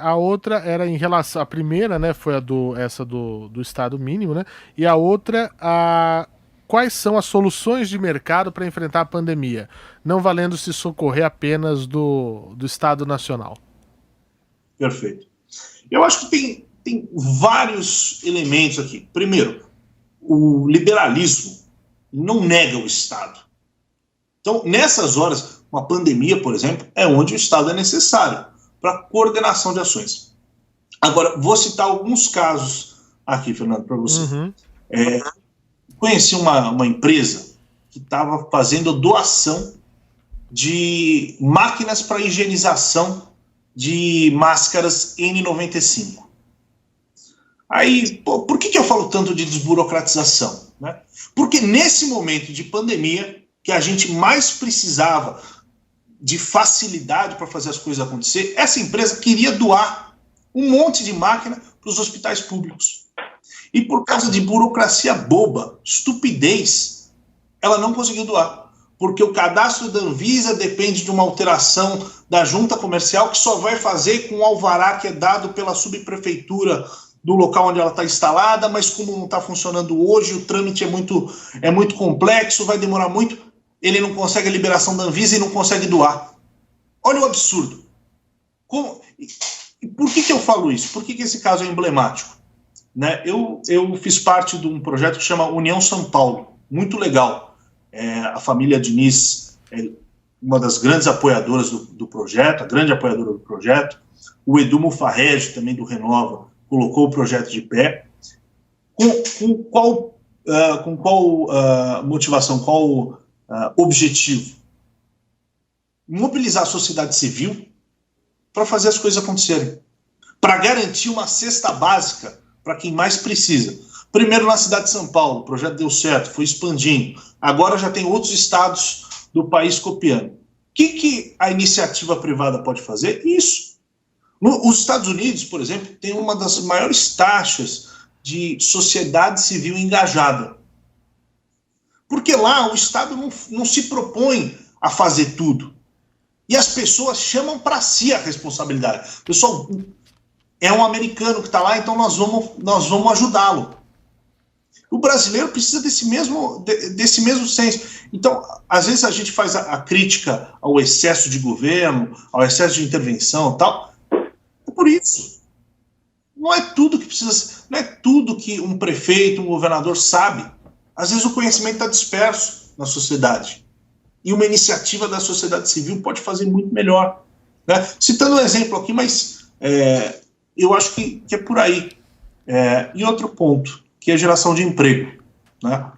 A outra era em relação. A primeira, né, foi essa do Estado mínimo, né? E a outra, quais são as soluções de mercado para enfrentar a pandemia, não valendo se socorrer apenas do Estado Nacional? Perfeito. Eu acho que tem vários elementos aqui. Primeiro, o liberalismo não nega o Estado. Então, nessas horas, uma pandemia, por exemplo, é onde o Estado é necessário para coordenação de ações. Agora, vou citar alguns casos aqui, Fernando, para você. Uhum. Conheci uma empresa que estava fazendo doação de máquinas para higienização de máscaras N95. Aí, por que eu falo tanto de desburocratização? Né? Porque nesse momento de pandemia, que a gente mais precisava de facilidade para fazer as coisas acontecer, essa empresa queria doar um monte de máquina para os hospitais públicos. E por causa de burocracia boba, estupidez, ela não conseguiu doar. Porque o cadastro da Anvisa depende de uma alteração da junta comercial que só vai fazer com o alvará que é dado pela subprefeitura do local onde ela está instalada, mas como não está funcionando hoje, o trâmite é muito complexo, vai demorar muito, ele não consegue a liberação da Anvisa e não consegue doar. Olha o absurdo. E por que eu falo isso? Por que esse caso é emblemático? Né? Eu fiz parte de um projeto que chama União São Paulo, muito legal. A família Diniz é uma das grandes apoiadoras do projeto, a grande apoiadora do projeto. O Edu Mufarrege, também do Renova, colocou o projeto de pé. Com qual motivação, qual objetivo? Mobilizar a sociedade civil para fazer as coisas acontecerem, para garantir uma cesta básica para quem mais precisa. Primeiro na cidade de São Paulo, o projeto deu certo, foi expandindo. Agora já tem outros estados do país copiando. O que a iniciativa privada pode fazer? Isso. Os Estados Unidos, por exemplo, tem uma das maiores taxas de sociedade civil engajada. Porque lá o Estado não se propõe a fazer tudo. E as pessoas chamam para si a responsabilidade. Pessoal, é um americano que está lá, então nós vamos ajudá-lo. O brasileiro precisa desse mesmo senso. Então, às vezes a gente faz a crítica ao excesso de governo, ao excesso de intervenção e tal. É por isso. Não é tudo que precisa, não é tudo que um prefeito, um governador sabe. Às vezes o conhecimento está disperso na sociedade. E uma iniciativa da sociedade civil pode fazer muito melhor. Né? Citando um exemplo aqui, mas eu acho que é por aí. E outro ponto, que é a geração de emprego. Né?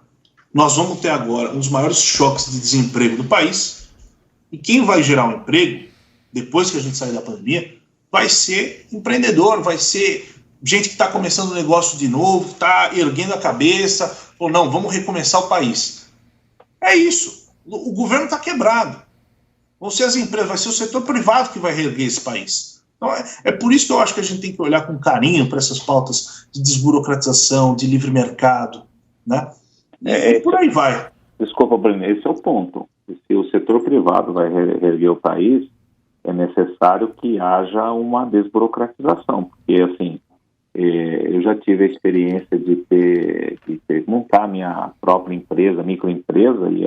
Nós vamos ter agora um dos maiores choques de desemprego do país, e quem vai gerar um emprego, depois que a gente sair da pandemia, vai ser empreendedor, vai ser gente que está começando o negócio de novo, está erguendo a cabeça, ou não, vamos recomeçar o país. É isso. O governo está quebrado. Vão ser as empresas, vai ser o setor privado que vai reerguer esse país. Então, é por isso que eu acho que a gente tem que olhar com carinho para essas pautas de desburocratização, de livre mercado, né? E por aí vai. Desculpa, Breno, esse é o ponto. Se o setor privado vai reerguer o país, é necessário que haja uma desburocratização, porque, assim, eu já tive a experiência de montar minha própria empresa, microempresa, e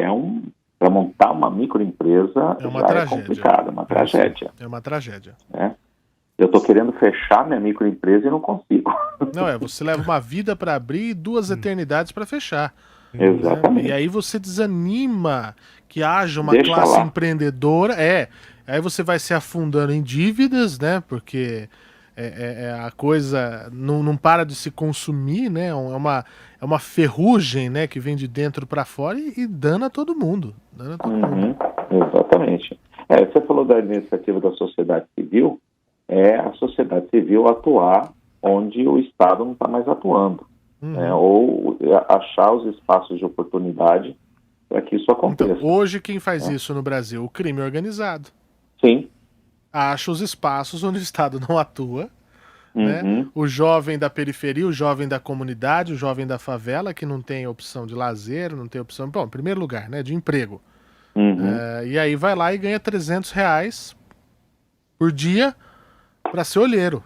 para montar uma microempresa É uma já tragédia. é complicado, é uma tragédia. É uma tragédia. Né? Eu estou querendo fechar minha microempresa e não consigo. Não, você leva uma vida para abrir e 2 eternidades para fechar. Exatamente. E aí você desanima que haja uma Deixa classe lá. empreendedora. Aí você vai se afundando em dívidas, né? Porque a coisa não para de se consumir, né? É uma ferrugem, né? Que vem de dentro para fora e dana todo mundo. Dana todo mundo. Exatamente. Você falou da iniciativa da sociedade civil, a sociedade civil atuar onde o Estado não está mais atuando. Ou achar os espaços de oportunidade para que isso aconteça. Então, hoje quem faz isso no Brasil? O crime organizado. Sim. Acha os espaços onde o Estado não atua, né? O jovem da periferia, o jovem da comunidade, o jovem da favela, que não tem opção de lazer, não tem opção, bom, em primeiro lugar, né, de emprego. E aí vai lá e ganha R$300 por dia para ser olheiro.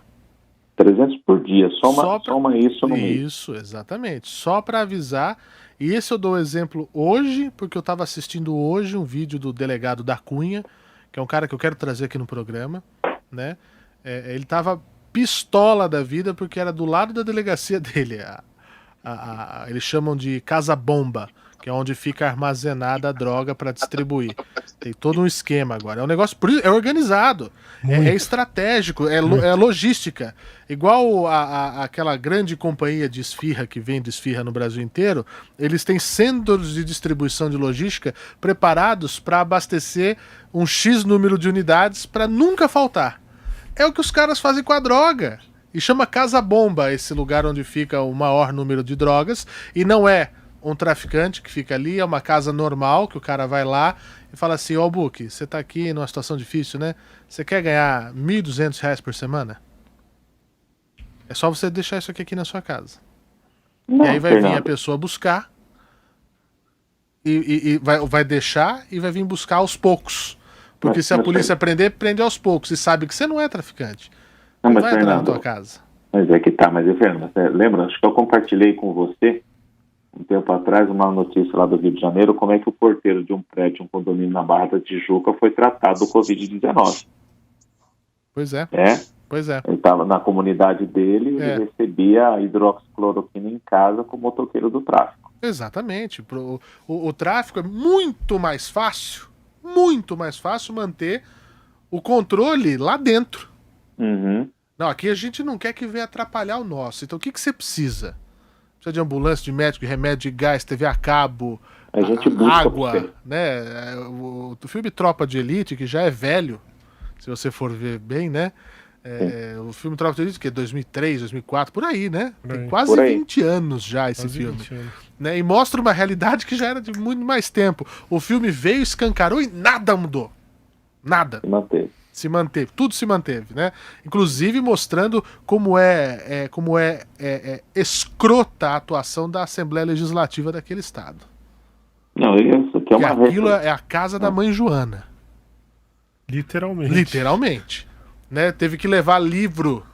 300 por dia, soma isso no mês. Isso, exatamente. Só para avisar. E esse eu dou o exemplo hoje, porque eu estava assistindo hoje um vídeo do delegado da Cunha, que é um cara que eu quero trazer aqui no programa, né? Ele tava pistola da vida porque era do lado da delegacia dele. Eles chamam de casa-bomba, que é onde fica armazenada a droga para distribuir. Tem todo um esquema agora. É um negócio, é organizado, é estratégico, é logística. Igual aquela grande companhia de esfirra que vende esfirra no Brasil inteiro, eles têm centros de distribuição de logística preparados para abastecer um X número de unidades para nunca faltar. É o que os caras fazem com a droga. E chama casa-bomba esse lugar onde fica o maior número de drogas, e não é um traficante que fica ali, é uma casa normal, que o cara vai lá e fala assim, ó, Buki, você tá aqui numa situação difícil, né? Você quer ganhar R$1.200 por semana? É só você deixar isso aqui na sua casa. E aí vai vir a pessoa buscar, e vai deixar e vai vir buscar aos poucos. Porque se a polícia prender, prende aos poucos, e sabe que você não é traficante. Não vai entrar na tua casa. Mas Fernando, você lembra? Acho que eu compartilhei com você um tempo atrás uma notícia lá do Rio de Janeiro, como é que o porteiro de um prédio, um condomínio na Barra da Tijuca, foi tratado do Covid-19. Pois é. Pois é. Ele estava na comunidade dele, ele recebia hidroxicloroquina em casa com o motoqueiro do tráfico. Exatamente. O tráfico é muito mais fácil manter o controle lá dentro. Não, aqui a gente não quer que venha atrapalhar o nosso. Então o que você precisa? Precisa de ambulância, de médico, de remédio, de gás, TV a cabo, a gente busca água, né? O filme Tropa de Elite, que já é velho, se você for ver bem, né? O filme Tropa de Elite, que é 2003, 2004, por aí, né? Tem quase 20 anos já esse filme. Né? E mostra uma realidade que já era de muito mais tempo. O filme veio, escancarou e nada mudou. Nada. Se manteve, tudo se manteve, né? Inclusive mostrando como é escrota a atuação da Assembleia Legislativa daquele estado. Não, isso que é uma aquilo é a casa da mãe Joana. Literalmente. Né? Teve que levar livro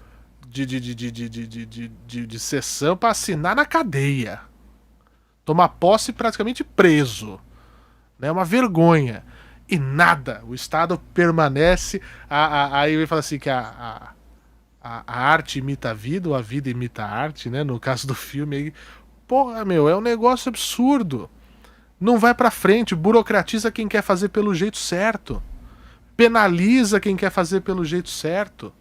de sessão para assinar na cadeia. Tomar posse praticamente preso. É uma vergonha. E nada, o Estado permanece. Aí ele fala assim que a arte imita a vida, ou a vida imita a arte, né? No caso do filme aí. Porra, é um negócio absurdo. Não vai pra frente, burocratiza quem quer fazer pelo jeito certo. Penaliza quem quer fazer pelo jeito certo.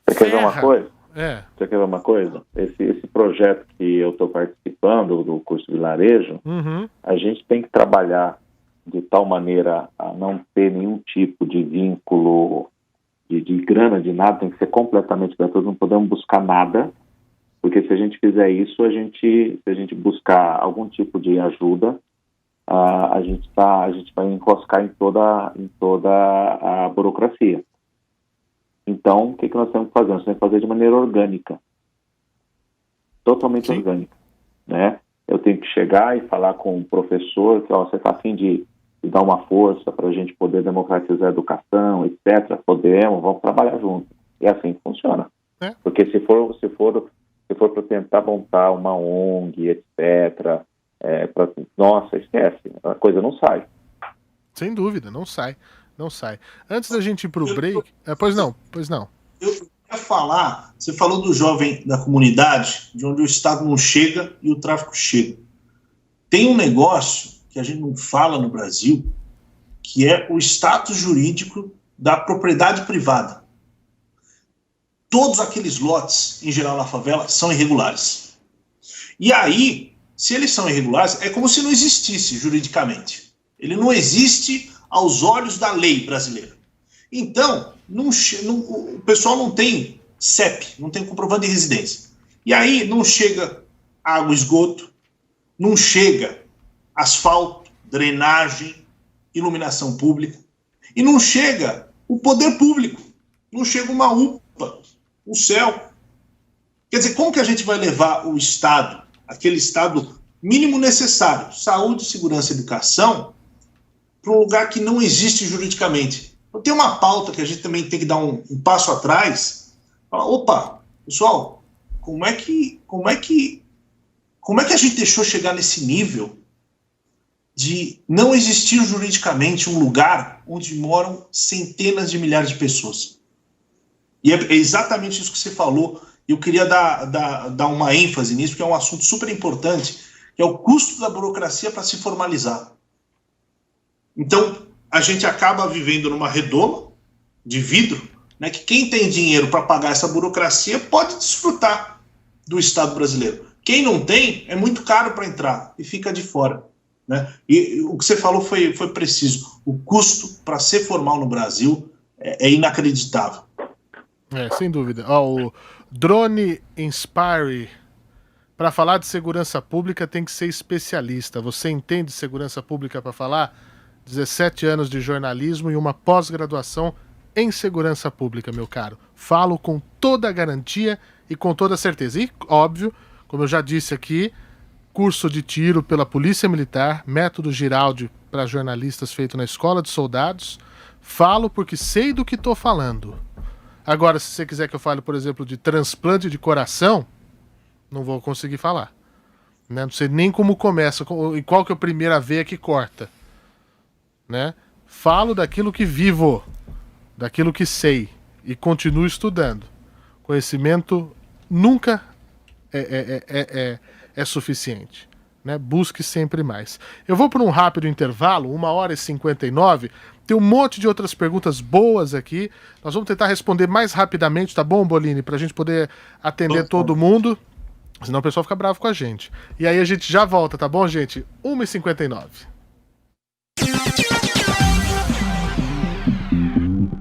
Você quer ver uma coisa? Você quer ver uma coisa? Esse projeto que eu estou participando, do curso Vilarejo, a gente tem que trabalhar de tal maneira a não ter nenhum tipo de vínculo de grana, de nada, tem que ser completamente gratuito, não podemos buscar nada, porque se a gente fizer isso, se a gente buscar algum tipo de ajuda, a gente vai enroscar em toda a burocracia. Então, o que nós temos que fazer? Nós temos que fazer de maneira orgânica. Totalmente orgânica. Né? Eu tenho que chegar e falar com o professor que você está a fim de dar uma força para a gente poder democratizar a educação, etc. Podemos, vamos trabalhar juntos. E assim funciona. Porque se for para tentar montar uma ONG, etc., nossa, esquece, a coisa não sai. Sem dúvida, não sai. Antes da gente ir pro break... Pois não. Eu queria falar, você falou do jovem da comunidade, de onde o Estado não chega e o tráfico chega. Tem um negócio que a gente não fala no Brasil, que é o status jurídico da propriedade privada. Todos aqueles lotes, em geral na favela, são irregulares. E aí, se eles são irregulares, é como se não existisse juridicamente. Ele não existe aos olhos da lei brasileira. Então, o pessoal não tem CEP, não tem comprovante de residência. E aí não chega água, esgoto, não chega asfalto, drenagem, iluminação pública, e não chega o poder público, não chega uma UPA, o céu. Quer dizer, como que a gente vai levar o Estado, aquele Estado mínimo necessário, saúde, segurança e educação, para um lugar que não existe juridicamente? Então, tem uma pauta que a gente também tem que dar um passo atrás. Falar, opa, pessoal, como é que a gente deixou chegar nesse nível de não existir juridicamente um lugar onde moram centenas de milhares de pessoas? E é exatamente isso que você falou. Eu queria dar uma ênfase nisso, porque é um assunto super importante, que é o custo da burocracia para se formalizar. Então, a gente acaba vivendo numa redoma de vidro, né, que quem tem dinheiro para pagar essa burocracia pode desfrutar do Estado brasileiro. Quem não tem, é muito caro para entrar e fica de fora. Né? E o que você falou foi preciso. O custo para ser formal no Brasil é inacreditável. Sem dúvida. O Drone Inspire, para falar de segurança pública tem que ser especialista. Você entende segurança pública para falar? 17 anos de jornalismo e uma pós-graduação em segurança pública, meu caro. Falo com toda a garantia e com toda a certeza. E, óbvio, como eu já disse aqui, curso de tiro pela Polícia Militar, método Giraldi para jornalistas feito na Escola de Soldados. Falo porque sei do que estou falando. Agora, se você quiser que eu fale, por exemplo, de transplante de coração, não vou conseguir falar. Né? Não sei nem como começa e qual que é a primeira veia que corta. Né? Falo daquilo que vivo, daquilo que sei e continuo estudando. Conhecimento nunca é suficiente. Né? Busque sempre mais. Eu vou para um rápido intervalo, 1h59. Tem um monte de outras perguntas boas aqui. Nós vamos tentar responder mais rapidamente, tá bom, Bolini? Para a gente poder atender todo mundo. Senão o pessoal fica bravo com a gente. E aí a gente já volta, tá bom, gente? 1h59.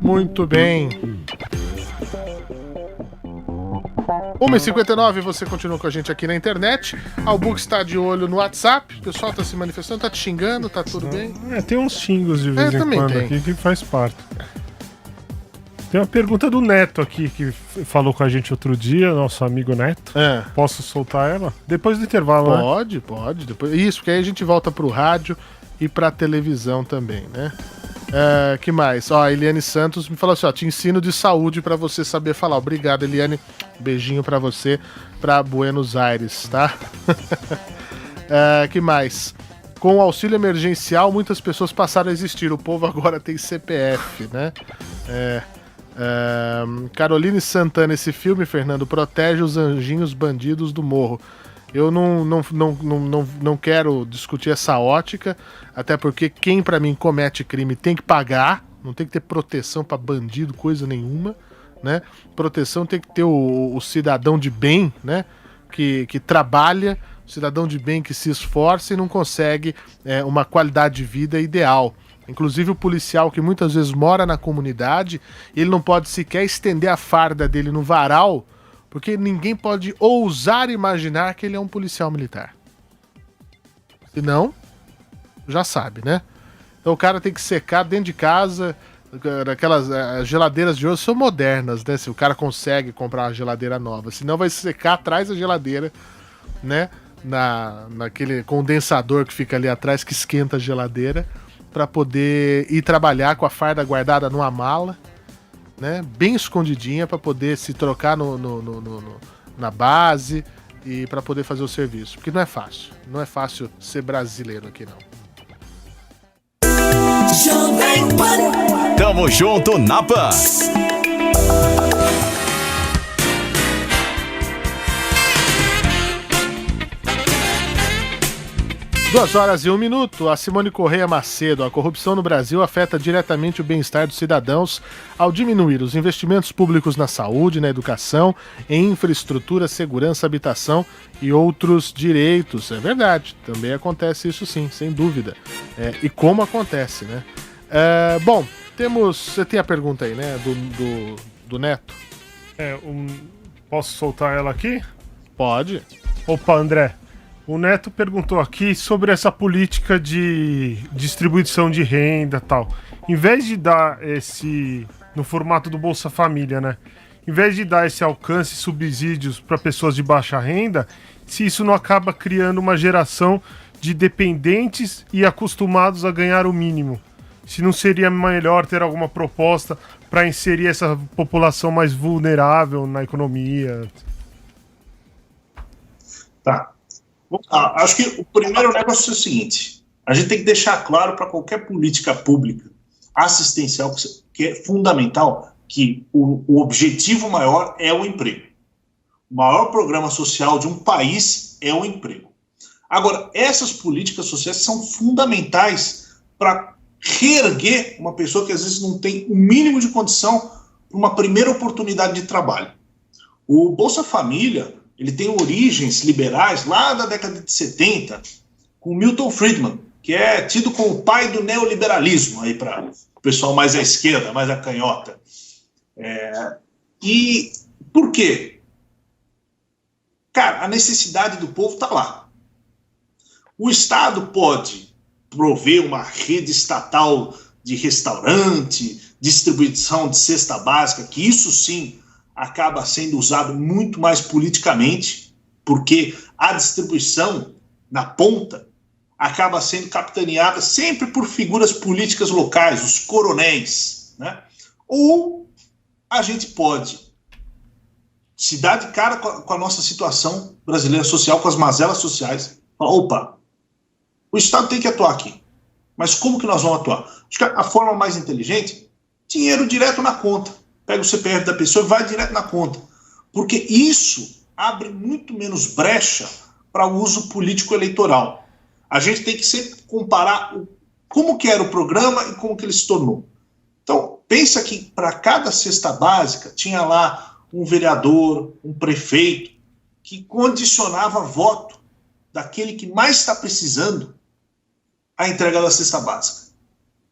Muito bem. 1h59, você continua com a gente aqui na internet. Albuque está de olho no WhatsApp. O pessoal está se manifestando, tá te xingando, tá tudo bem? Tem uns xingos de vez em quando tem. Aqui que faz parte. Tem uma pergunta do Neto aqui, que falou com a gente outro dia, nosso amigo Neto. Posso soltar ela? Depois do intervalo, Pode. Depois... Isso, porque aí a gente volta pro rádio e pra televisão também, né? Que mais? A Eliane Santos me falou assim, te ensino de saúde pra você saber falar. Obrigado, Eliane. Beijinho pra você, pra Buenos Aires, tá? Que mais? Com o auxílio emergencial, muitas pessoas passaram a existir. O povo agora tem CPF, né? Caroline Santana, esse filme, Fernando, protege os anjinhos bandidos do morro. Eu não quero discutir essa ótica, até porque quem pra mim comete crime tem que pagar, não tem que ter proteção pra bandido, coisa nenhuma, né? Proteção tem que ter o cidadão de bem, né? Que trabalha, o cidadão de bem que se esforça e não consegue uma qualidade de vida ideal. Inclusive o policial que muitas vezes mora na comunidade, ele não pode sequer estender a farda dele no varal, porque ninguém pode ousar imaginar que ele é um policial militar. Se não, já sabe, né? Então o cara tem que secar dentro de casa. Aquelas geladeiras de hoje são modernas, né? Se o cara consegue comprar uma geladeira nova. Senão vai secar atrás da geladeira, né? naquele condensador que fica ali atrás, que esquenta a geladeira, para poder ir trabalhar com a farda guardada numa mala, né, bem escondidinha, para poder se trocar na base e para poder fazer o serviço. Porque não é fácil ser brasileiro aqui não. Tamo junto na Pan. 2h01. A Simone Correia Macedo. A corrupção no Brasil afeta diretamente o bem-estar dos cidadãos ao diminuir os investimentos públicos na saúde, na educação, em infraestrutura, segurança, habitação e outros direitos. É verdade, também acontece isso sim, sem dúvida. E como acontece, né? Bom, você tem a pergunta aí, né, do Neto? Posso soltar ela aqui? Pode. Opa, André. O Neto perguntou aqui sobre essa política de distribuição de renda e tal. Em vez de dar no formato do Bolsa Família, né? Em vez de dar esse alcance e subsídios para pessoas de baixa renda, se isso não acaba criando uma geração de dependentes e acostumados a ganhar o mínimo. Se não seria melhor ter alguma proposta para inserir essa população mais vulnerável na economia? Tá. Acho que o primeiro negócio é o seguinte: a gente tem que deixar claro para qualquer política pública assistencial que é fundamental que o objetivo maior é o emprego. O maior programa social de um país é o emprego. Agora, essas políticas sociais são fundamentais para reerguer uma pessoa que às vezes não tem o mínimo de condição para uma primeira oportunidade de trabalho. O Bolsa Família, ele tem origens liberais lá da década de 70, com Milton Friedman, que é tido como o pai do neoliberalismo, aí para o pessoal mais à esquerda, mais à canhota. E por quê? Cara, a necessidade do povo está lá. O Estado pode prover uma rede estatal de restaurante, distribuição de cesta básica, que isso sim acaba sendo usado muito mais politicamente, porque a distribuição na ponta acaba sendo capitaneada sempre por figuras políticas locais, os coronéis, né? Ou a gente pode se dar de cara com a nossa situação brasileira social, com as mazelas sociais, falar, opa, o Estado tem que atuar aqui, mas como que nós vamos atuar? Acho que a forma mais inteligente, dinheiro direto na conta. Pega o CPF da pessoa e vai direto na conta. Porque isso abre muito menos brecha para o uso político eleitoral. A gente tem que sempre comparar como que era o programa e como que ele se tornou. Então, pensa que para cada cesta básica tinha lá um vereador, um prefeito, que condicionava voto daquele que mais está precisando a entrega da cesta básica.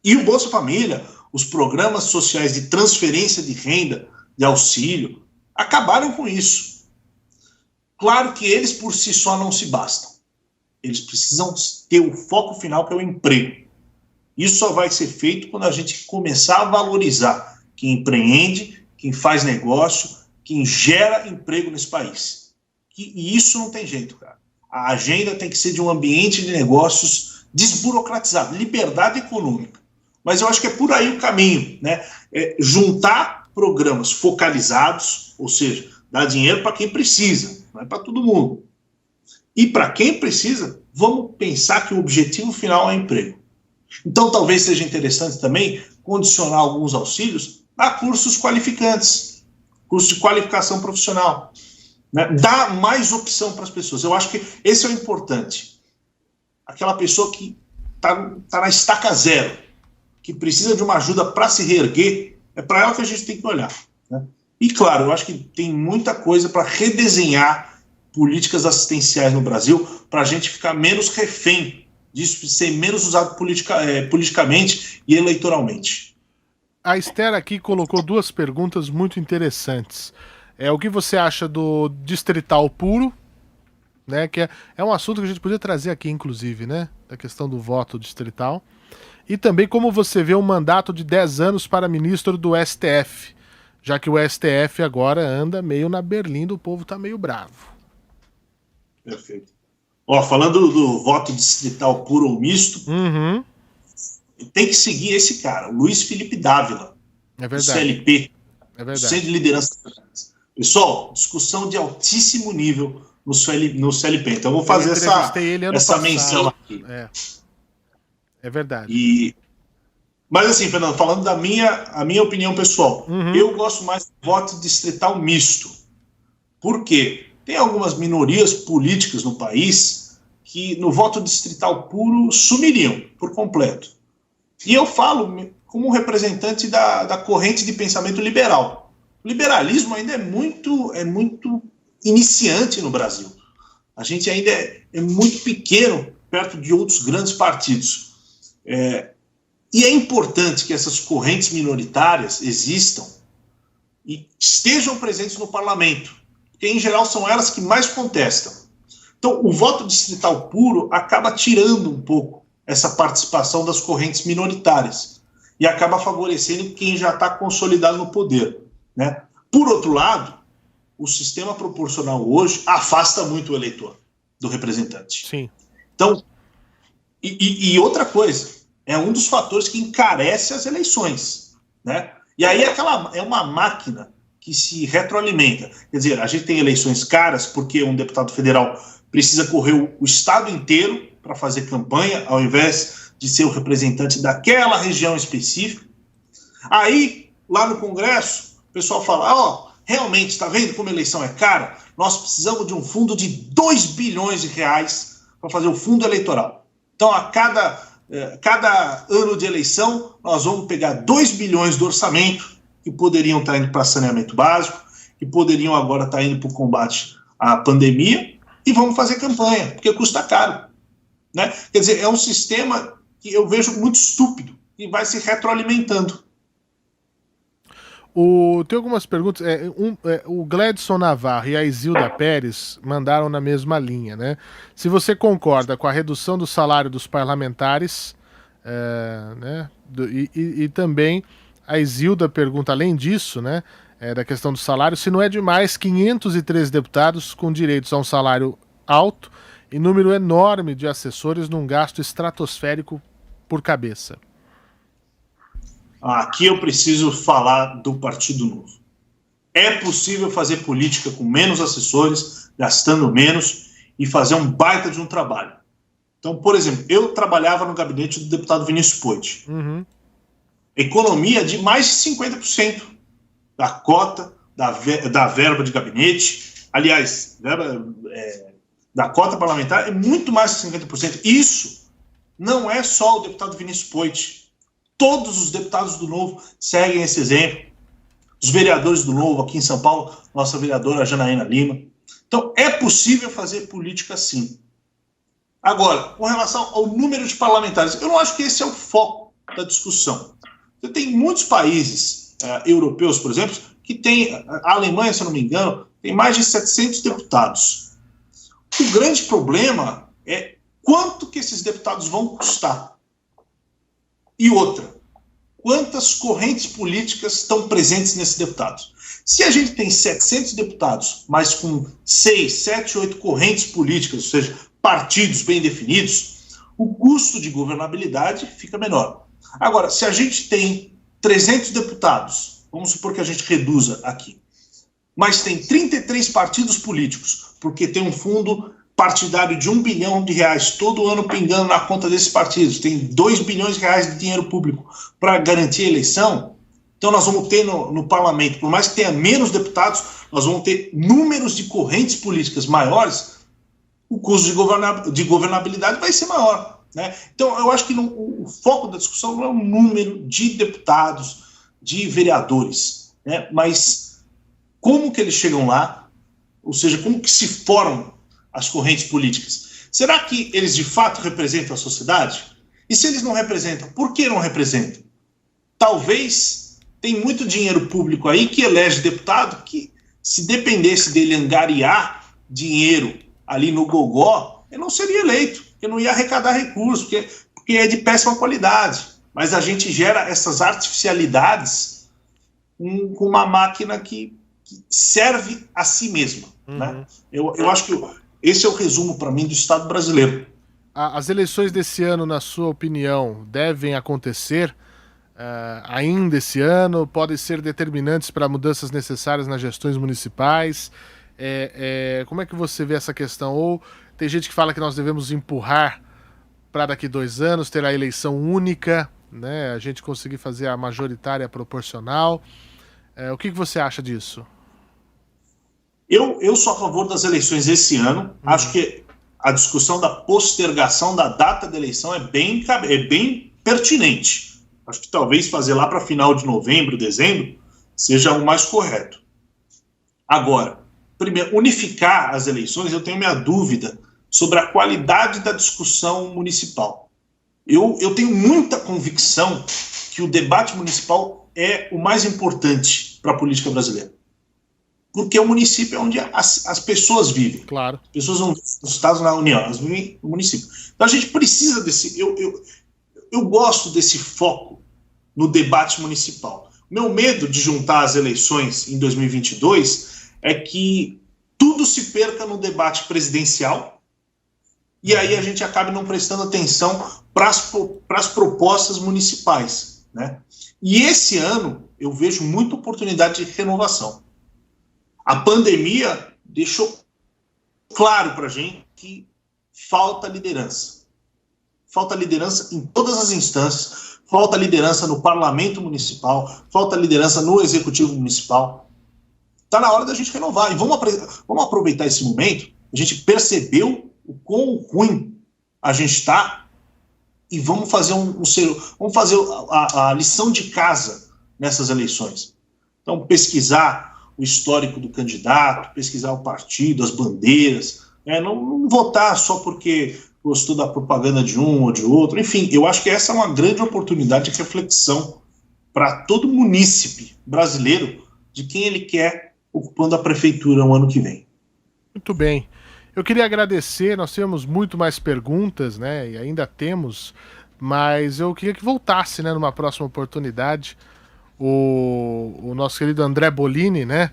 E o Bolsa Família, os programas sociais de transferência de renda, de auxílio, acabaram com isso. Claro que eles por si só não se bastam. Eles precisam ter o foco final, que é o emprego. Isso só vai ser feito quando a gente começar a valorizar quem empreende, quem faz negócio, quem gera emprego nesse país. E isso não tem jeito, cara. A agenda tem que ser de um ambiente de negócios desburocratizado, liberdade econômica. Mas eu acho que é por aí o caminho, né? Juntar programas focalizados, ou seja, dar dinheiro para quem precisa, não é para todo mundo. E para quem precisa, vamos pensar que o objetivo final é emprego. Então talvez seja interessante também condicionar alguns auxílios a cursos qualificantes, cursos de qualificação profissional, né? Dar mais opção para as pessoas. Eu acho que esse é o importante. Aquela pessoa que está na estaca zero, que precisa de uma ajuda para se reerguer, é para ela que a gente tem que olhar, né? E claro, eu acho que tem muita coisa para redesenhar políticas assistenciais no Brasil, para a gente ficar menos refém disso, ser menos usado politicamente e eleitoralmente. A Esther aqui colocou duas perguntas muito interessantes. O que você acha do distrital puro, né? Que é um assunto que a gente podia trazer aqui, inclusive, né? Da questão do voto distrital. E também como você vê um mandato de 10 anos para ministro do STF, já que o STF agora anda meio na berlinda, o povo está meio bravo. Perfeito. Ó, falando do voto distrital puro ou misto, Uhum. tem que seguir esse cara, o Luiz Felipe Dávila, É do verdade. CLP, É do verdade. Centro de Liderança. Pessoal, discussão de altíssimo nível no CLP. Então, eu vou fazer Eu entrevistei ele ano essa passado. menção aqui. É verdade. Mas assim, Fernando, falando a minha opinião pessoal, Uhum. eu gosto mais do voto distrital misto. Por quê? Tem algumas minorias políticas no país que no voto distrital puro sumiriam por completo. E eu falo como representante da corrente de pensamento liberal. O liberalismo ainda é muito iniciante no Brasil. A gente ainda é muito pequeno perto de outros grandes partidos. E é importante que essas correntes minoritárias existam e estejam presentes no parlamento, porque, em geral, são elas que mais contestam. Então, o voto distrital puro acaba tirando um pouco essa participação das correntes minoritárias e acaba favorecendo quem já está consolidado no poder, né? Por outro lado, o sistema proporcional hoje afasta muito o eleitor do representante. Sim. Então, e outra coisa, é um dos fatores que encarece as eleições, né? E aí é uma máquina que se retroalimenta. Quer dizer, a gente tem eleições caras porque um deputado federal precisa correr o estado inteiro para fazer campanha, ao invés de ser o representante daquela região específica. Aí, lá no Congresso, o pessoal fala, realmente, está vendo como a eleição é cara? Nós precisamos de um fundo de 2 bilhões de reais para fazer o fundo eleitoral. Então, a cada ano de eleição, nós vamos pegar 2 bilhões do orçamento que poderiam estar indo para saneamento básico, que poderiam agora estar indo para o combate à pandemia, e vamos fazer campanha, porque custa caro, né? Quer dizer, é um sistema que eu vejo muito estúpido e vai se retroalimentando. Tem algumas perguntas. O Gladson Navarro e a Isilda Pérez mandaram na mesma linha, né? Se você concorda com a redução do salário dos parlamentares, né? E também a Isilda pergunta, além disso, né? Da questão do salário, se não é demais 503 deputados com direitos a um salário alto e número enorme de assessores num gasto estratosférico por cabeça. Aqui eu preciso falar do Partido Novo. É possível fazer política com menos assessores, gastando menos e fazer um baita de um trabalho. Então, por exemplo, eu trabalhava no gabinete do deputado Vinícius Poit. Uhum. Economia de mais de 50% da cota, da verba de gabinete. Aliás, da cota parlamentar é muito mais de 50%. Isso não é só o deputado Vinícius Poit. Todos os deputados do Novo seguem esse exemplo. Os vereadores do Novo aqui em São Paulo, nossa vereadora Janaína Lima. Então, é possível fazer política sim. Agora, com relação ao número de parlamentares, eu não acho que esse é o foco da discussão. Você tem muitos países europeus, por exemplo, que tem, a Alemanha, se eu não me engano, tem mais de 700 deputados. O grande problema é quanto que esses deputados vão custar. E outra, quantas correntes políticas estão presentes nesses deputados? Se a gente tem 700 deputados, mas com 6, 7, 8 correntes políticas, ou seja, partidos bem definidos, o custo de governabilidade fica menor. Agora, se a gente tem 300 deputados, vamos supor que a gente reduza aqui, mas tem 33 partidos políticos, porque tem um fundo partidário de R$1 bilhão todo ano pingando na conta desses partidos, tem R$2 bilhões de dinheiro público para garantir a eleição, então nós vamos ter no parlamento, por mais que tenha menos deputados, nós vamos ter números de correntes políticas maiores, o custo de governabilidade vai ser maior, né? Então eu acho que o foco da discussão não é o número de deputados, de vereadores, né? Mas como que eles chegam lá, ou seja, como que se formam as correntes políticas. Será que eles de fato representam a sociedade? E se eles não representam, por que não representam? Talvez tem muito dinheiro público aí que elege deputado que, se dependesse dele angariar dinheiro ali no gogó, ele não seria eleito, porque não ia arrecadar recursos, porque é de péssima qualidade. Mas a gente gera essas artificialidades com uma máquina que serve a si mesma. Né? Eu acho que Esse é o resumo para mim do Estado brasileiro. As eleições desse ano, na sua opinião, devem acontecer ainda esse ano? Podem ser determinantes para mudanças necessárias nas gestões municipais? Como é que você vê essa questão? Ou tem gente que fala que nós devemos empurrar para daqui 2 anos, ter a eleição única, né? A gente conseguir fazer a majoritária proporcional. O que você acha disso? Eu sou a favor das eleições esse ano. Acho que a discussão da postergação da data da eleição é bem pertinente. Acho que talvez fazer lá para final de novembro, dezembro, seja o mais correto. Agora, primeiro, unificar as eleições, eu tenho minha dúvida sobre a qualidade da discussão municipal. Eu tenho muita convicção que o debate municipal é o mais importante para a política brasileira. Porque o município é onde as pessoas vivem. Claro. As pessoas não vivem nos Estados, na União, elas vivem no município. Então a gente precisa desse... Eu gosto desse foco no debate municipal. Meu medo de juntar as eleições em 2022 é que tudo se perca no debate presidencial e aí a gente acabe não prestando atenção para as propostas municipais, né? E esse ano eu vejo muita oportunidade de renovação. A pandemia deixou claro para a gente que falta liderança. Falta liderança em todas as instâncias, falta liderança no parlamento municipal, falta liderança no executivo municipal. Está na hora da gente renovar. E vamos aproveitar esse momento. A gente percebeu o quão ruim a gente está e vamos fazer a lição de casa nessas eleições. Então, pesquisar o histórico do candidato, pesquisar o partido, as bandeiras, não votar só porque gostou da propaganda de um ou de outro. Enfim, eu acho que essa é uma grande oportunidade de reflexão para todo munícipe brasileiro de quem ele quer ocupando a prefeitura no ano que vem. Muito bem. Eu queria agradecer, nós temos muito mais perguntas, né, e ainda temos, mas eu queria que voltasse, né, numa próxima oportunidade, o nosso querido André Bolini, né,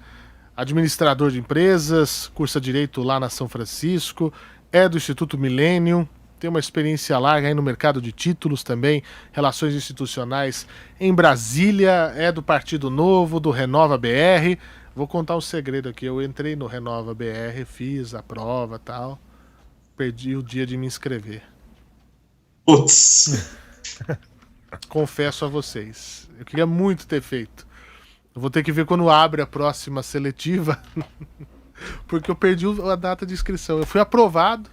administrador de empresas, cursa Direito lá na São Francisco, é do Instituto Millennium, tem uma experiência larga aí no mercado de títulos também, relações institucionais em Brasília, é do Partido Novo, do Renova BR. Vou contar um segredo aqui, eu entrei no Renova BR, fiz a prova e tal, perdi o dia de me inscrever. Putz! Confesso a vocês, eu queria muito ter feito. Eu vou ter que ver quando abre a próxima seletiva, porque eu perdi a data de inscrição. Eu fui aprovado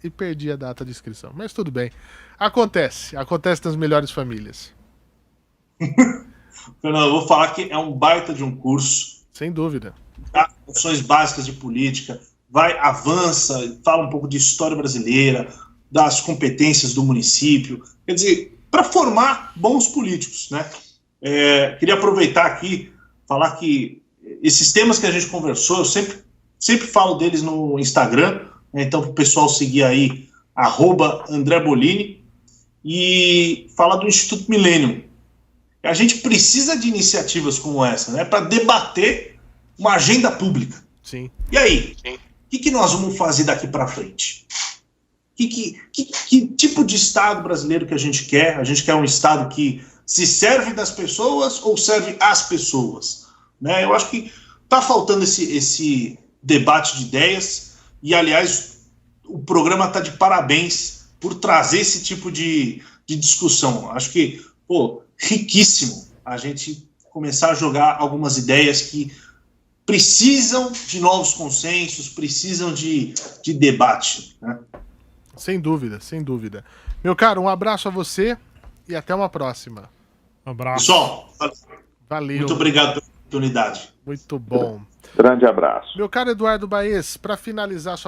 e perdi a data de inscrição, mas tudo bem. Acontece nas melhores famílias. Fernando, eu vou falar que é um baita de um curso. Sem dúvida. Dá noções básicas de política, avança, fala um pouco de história brasileira, das competências do município, quer dizer, para formar bons políticos, né? Queria aproveitar aqui, falar que esses temas que a gente conversou, eu sempre falo deles no Instagram, né? Então para o pessoal seguir aí, @André Bolini, e fala do Instituto Millennium. A gente precisa de iniciativas como essa, né, para debater uma agenda pública. Sim. E aí, o que nós vamos fazer daqui para frente? Que tipo de Estado brasileiro que a gente quer? A gente quer um Estado que se serve das pessoas ou serve às pessoas? Né? Eu acho que está faltando esse debate de ideias e, aliás, o programa está de parabéns por trazer esse tipo de discussão. Acho que, riquíssimo a gente começar a jogar algumas ideias que precisam de novos consensos, precisam de debate, né? Sem dúvida, sem dúvida. Meu caro, um abraço a você e até uma próxima. Um abraço. Pessoal, valeu. Muito obrigado pela oportunidade. Muito bom. Grande abraço. Meu caro Eduardo Baez, para finalizar sua